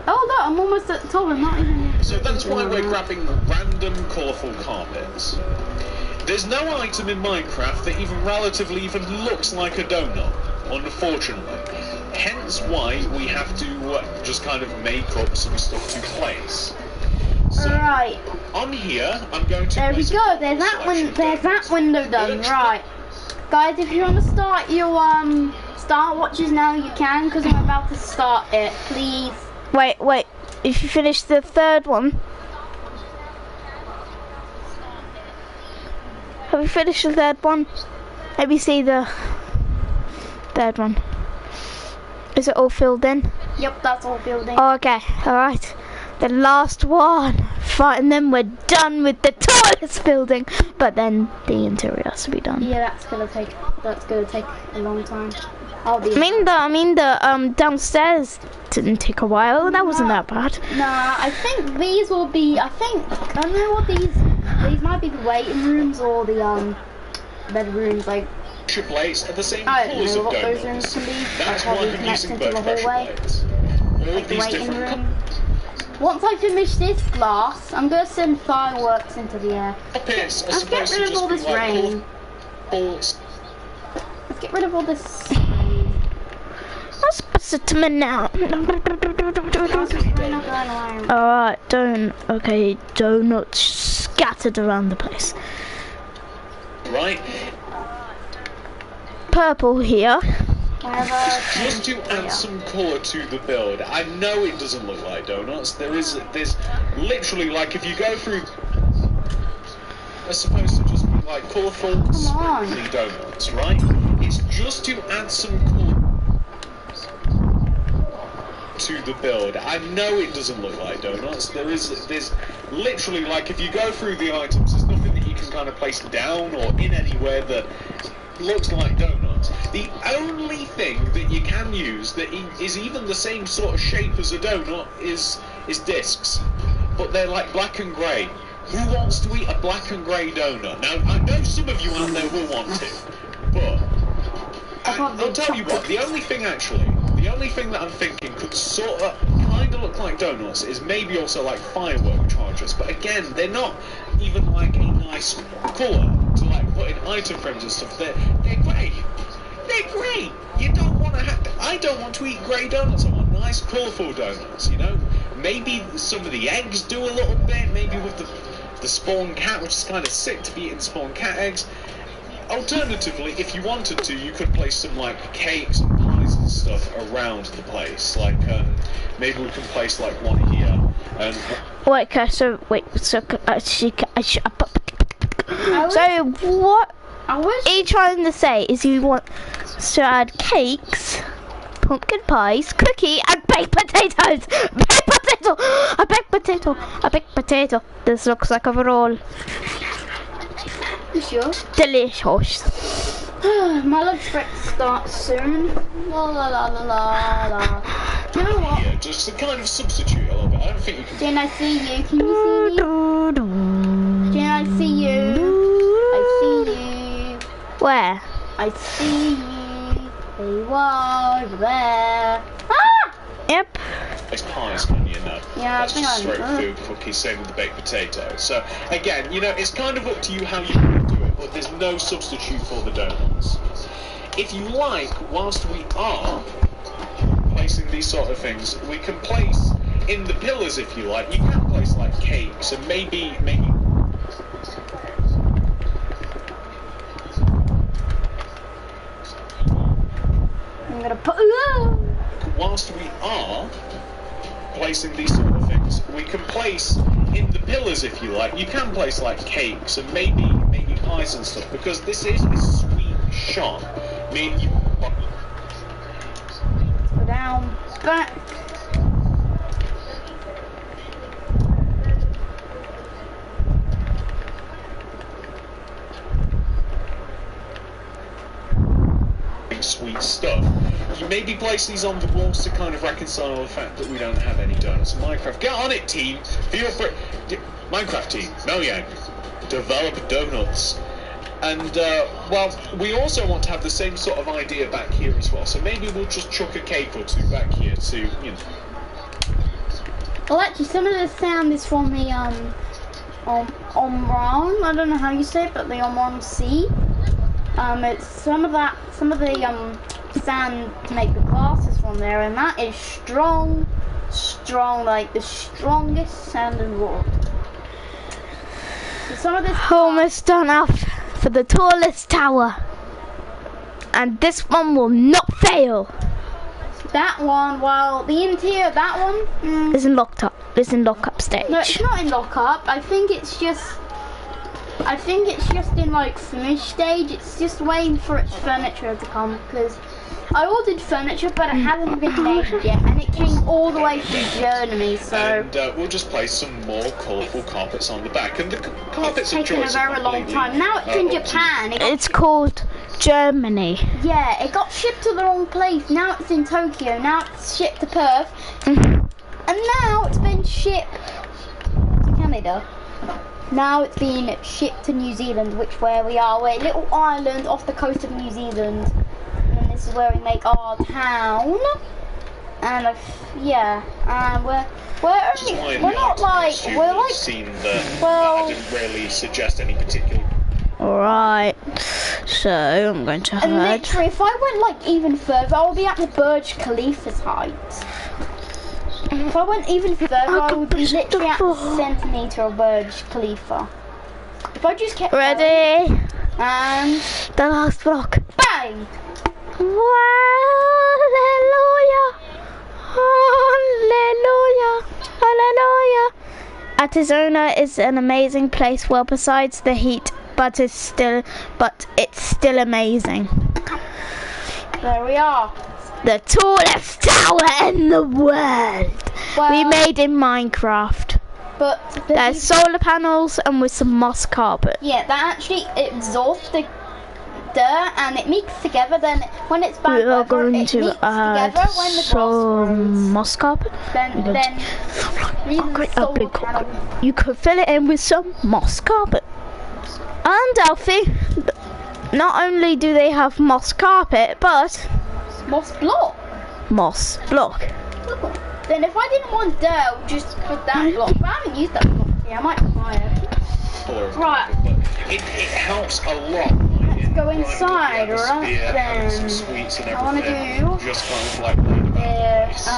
Oh look, I'm almost at the top. I'm not even. So that's why we're grabbing random colourful carpets. There's no item in Minecraft that even relatively even looks like a donut, unfortunately. Hence why we have to just kind of make up some stuff to place. So, Right. on here, I'm going to. There we place a go. There's that selection one. of There's that donuts. window done. Birch Right, guys. If you want to start your start watches now, you can, because I'm about to start it. Please. Wait, if you finish the third one. Have you finished the third one? Let me see the third one. Is it all filled in? Yep, that's all filled in. Oh, okay, alright. The last one. Right, and then we're done with the tallest building. But then the interior has to be done. Yeah, that's gonna take a long time. I'll be. I mean the downstairs didn't take a while. That wasn't that bad. Nah, I think these will be. I don't know what these might be the waiting rooms or the bedrooms. Like, Pressure plates are the same I don't colours know of what those donuts. rooms can be. That's Like, why how they I'm connect using into birch the pressure hallway. plates. All Like of the these waiting different room. Once I finish this glass, I'm gonna send fireworks into the air. carpets are Let's get supposed to rid of just all be this like rain. balls. Let's get rid of all this. What's supposed to now? Alright, okay, donuts scattered around the place. Right? Purple here. Just to add some colour to the build. I know it doesn't look like donuts. There's literally, like, if you go through, they're supposed to just be like colourful, sparkly donuts, right? It's just to add some colour to the build. I know it doesn't look like donuts. There's literally, like, if you go through the items, there's nothing that you can kind of place down or in anywhere that looks like donuts. The only thing that you can use that is even the same sort of shape as a donut is discs, but they're like black and grey. Who wants to eat a black and grey donut? Now, I know some of you out there will want to, but I'll tell you what, the only thing that I'm thinking could sort of kind of look like donuts is maybe also like firework chargers, but again, they're not even like a nice colour to like put in item frames and stuff. They're grey. They're grey. You don't want to I don't want to eat grey donuts. I want nice colourful donuts, you know? Maybe some of the eggs do a little bit, maybe with the spawn cat, which is kind of sick to be eating spawn cat eggs. Alternatively, if you wanted to, you could place some like cakes and pies and stuff around the place. Like maybe we can place like one here. And Wait, okay, so what are you trying to say is you want to add cakes, pumpkin pies, cookie, and baked potatoes? Baked potato! A baked potato! A baked potato! This looks like a roll. You sure? Delicious. My lunch break starts soon. La la la la la la. Do you know what? yeah, just to kind of substitute a little bit. I don't think you can. Jen, I see you. Can you see me? Jen, I see you. I see you. Where? I see you. There you are, over there. Ah! Yep. Place pies, can you know? Yeah, That's I think just straight food, cookies, same with the baked potato. So again, you know, it's kind of up to you how you want to do it, but there's no substitute for the donuts. If you like, whilst we are placing these sort of things, we can place in the pillars, if you like. You can place like cakes and maybe. I'm gonna put. Whilst we are placing these sort of things, we can place in the pillars, if you like. You can place like cakes and maybe pies and stuff, because this is a sweet Sean. Me and you. Go down, back. Sweet stuff. You maybe place these on the walls to kind of reconcile the fact that we don't have any donuts in Minecraft. Get on it, team! Feel free. Minecraft team, Mojang, develop donuts. And, well, we also want to have the same sort of idea back here as well. So maybe we'll just chuck a cake or two back here to, you know. Well, actually, some of the sound is from the, Omron. I don't know how you say it, but the Omron Sea. It's some of the sand to make the glasses from there, and that is strong, like the strongest sand in the world. So some of this Almost done up for the tallest tower, and this one will not fail. That one, well, the interior of that one Isn't locked up. It's in lock-up stage. no, it's not in lockup. I think it's just in like finished stage. It's just waiting for its furniture to come, because I ordered furniture but it hasn't been made yet, and it came all the way from Germany. So And we'll just place some more colourful carpets on the back. And the carpets it's taken a very long time. Now it's in Japan. It's called Germany. Yeah, it got shipped to the wrong place. Now it's in Tokyo. Now it's shipped to Perth, and now it's been shipped to Canada. Now it's been shipped to New Zealand, where we are. We're a little island off the coast of New Zealand, and this is where we make our town. And I didn't really suggest any particular. Alright, so I'm going to And hide. literally, if I went like even further, I would be at the Burj Khalifa's height. If I went even further, I would be literally at the centimetre of Burj Khalifa. If I just kept Ready? going, and The last block. bang! Hallelujah! Hallelujah! Hallelujah! Arizona is an amazing place. Well, besides the heat, but it's still amazing. There we are. The tallest tower in the world. Well, We made in Minecraft. but There's solar panels and with some moss carpet. yeah, that actually absorbs the dirt and it mixes together. Then when it's bad We are weather, going it to mixes add together when the grass grows. some moss carpet. Then Great, a big concrete. You could fill it in with some moss carpet. And Alfie, not only do they have moss carpet, but moss block. moss block. Then if I didn't want dirt, I would just put that block. But I haven't used that block. Yeah, I might try it. Right. But it helps a lot. Let's go inside, right then. Some sweets and I want to everything. do Just kind of like laid about the place.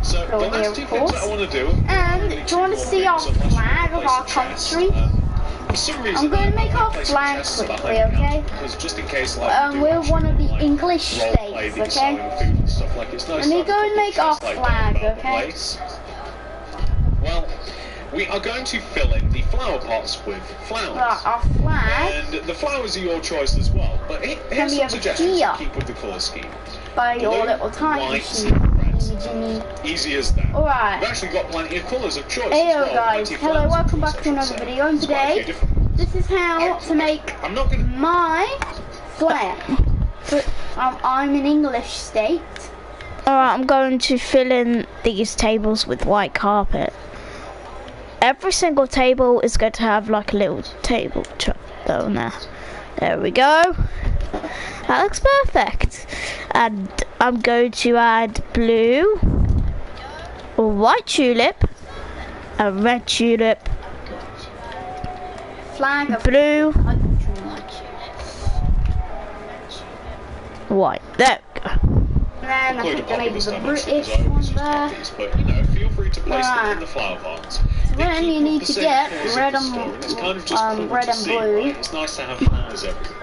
So the go here, last of two course. things that I want to do. And do you want to see our flag of our country? For some reason, I'm going to make our place flag chests quickly, behind me, okay? Because just in case, like, We're one of the English role-play states, these okay? selling food and stuff, like, it's nice Let me to go have and a make couple our chests, like, flag, about the okay? place. Well, we are going to fill in the flower pots with flowers. Right, our flag And the flowers are your choice as well. But here's be some over suggestions here. to keep with the colour scheme. by your Blue, little time white, machine. red. Jimmy. Easy as that. Alright. We've actually got plenty of colours of choice Hey as well. guys, plenty of hello, flowers welcome of back choice, to I another should say. video, and There's quite a few today, different ones. this is how to make I'm not going to... my flag. But I'm in English state. Alright, I'm going to fill in these tables with white carpet. Every single table is going to have like a little table down there. There we go. That looks perfect. And I'm going to add blue, a white tulip, a red tulip, Flag of blue, country. white. There we go. And then I think maybe the British I one always use there. copies, but you know, feel free to place them in Right. the flower pots. So They then keep you up need the to same get colours of red the and store, it's kind of just cool red to and see, blue. right? It's nice to have flowers everywhere.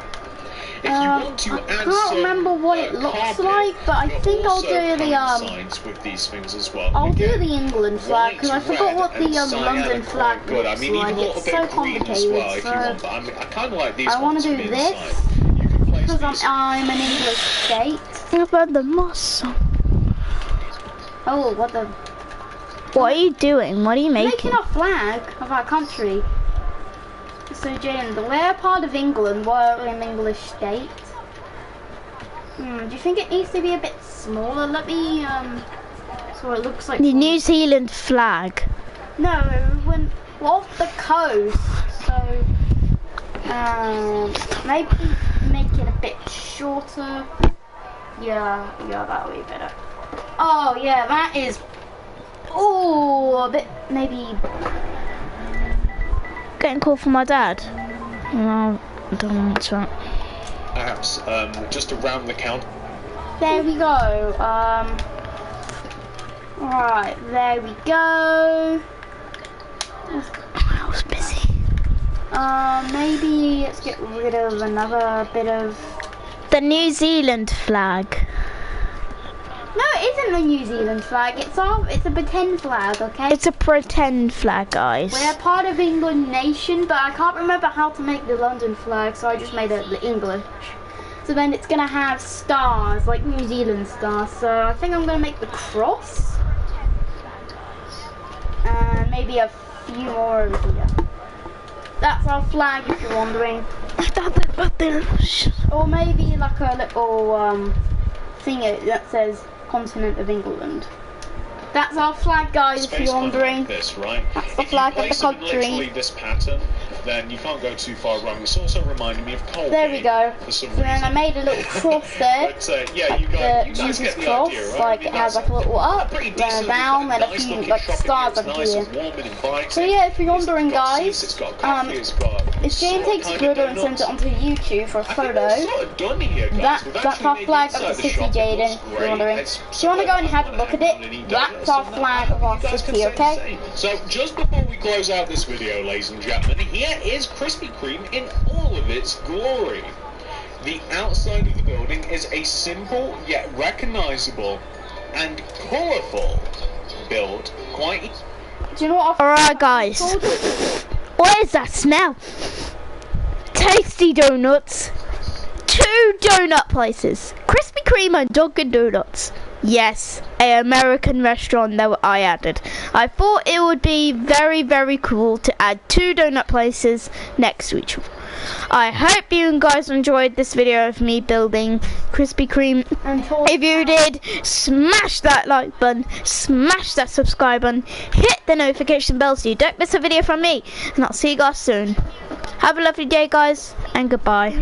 If you want to I add can't some, remember what it looks carpet, like, but I but think I'll also do the coincides with these things as well. I'll do Again, the England flag because I white, forgot red, what and the cyan London are flag quite good. I looks mean, even like. a little It's bit so of green as complicated. well, if you So want. But I kind of like these I want ones to from do the this. inside. You because I'm an English state. Think about the muscle. Oh, what the? What are you doing? What are you making? Making a flag of our country. So, Jane, we're part of England. We're an English state. Do you think it needs to be a bit smaller? Let me, so it looks like... The New Zealand flag. No, we're off the coast. So, maybe make it a bit shorter. Yeah, that'll be better. Oh, yeah, that is... Oh, a bit, maybe... Getting called for my dad. No, I don't know what's that. Perhaps, just around the count. There we go. Right, there we go. I was busy. Maybe let's get rid of another bit of... The New Zealand flag. No, it isn't the New Zealand flag. It's a pretend flag, okay? It's a pretend flag, guys. We're part of England nation, but I can't remember how to make the London flag, so I just made it the English. So then it's gonna have stars, like New Zealand stars. So I think I'm gonna make the cross. And maybe a few more over here. That's our flag, if you're wondering. Or maybe like a little thing that says Continent of England. That's our flag, guys, if you're wondering. Like this, right? That's the flag of the country. Literally this pattern, then you can't go too far wrong. It's also reminding me of Colgate. There we go. For some So then I made a little cross there. But, yeah, you guys get the cross, idea, right? like it has like a little up, then a down, then a nice few looking like shop stars in here. up It's nice here. and warm and inviting. So yeah, if you're wondering, It's got guys, seats, it's got coffee, it's got if Jane takes a kind photo of and sends donuts. it onto YouTube for a I think photo, we're sort of done here, guys. We've that's actually our made flag the of the inside city, shop. It Jaden, looks if you're great. wondering. It's Do you want to go and have a somewhere look at hang on and it? eat That's donuts our and flag of our you guys can city, say the okay? same. So just before we close out this video, ladies and gentlemen, here is Krispy Kreme in all of its glory. The outside of the building is a simple yet recognizable and colourful build. Quite. Do you know what? Alright, guys. What is that smell? Tasty donuts. 2 donut places. Krispy Kreme and Dunkin' Donuts. Yes, an American restaurant that I added. I thought it would be very, very cool to add 2 donut places next to each other. I hope you guys enjoyed this video of me building Krispy Kreme. If you did, smash that like button, smash that subscribe button, hit the notification bell so you don't miss a video from me. And I'll see you guys soon. Have a lovely day, guys, and goodbye.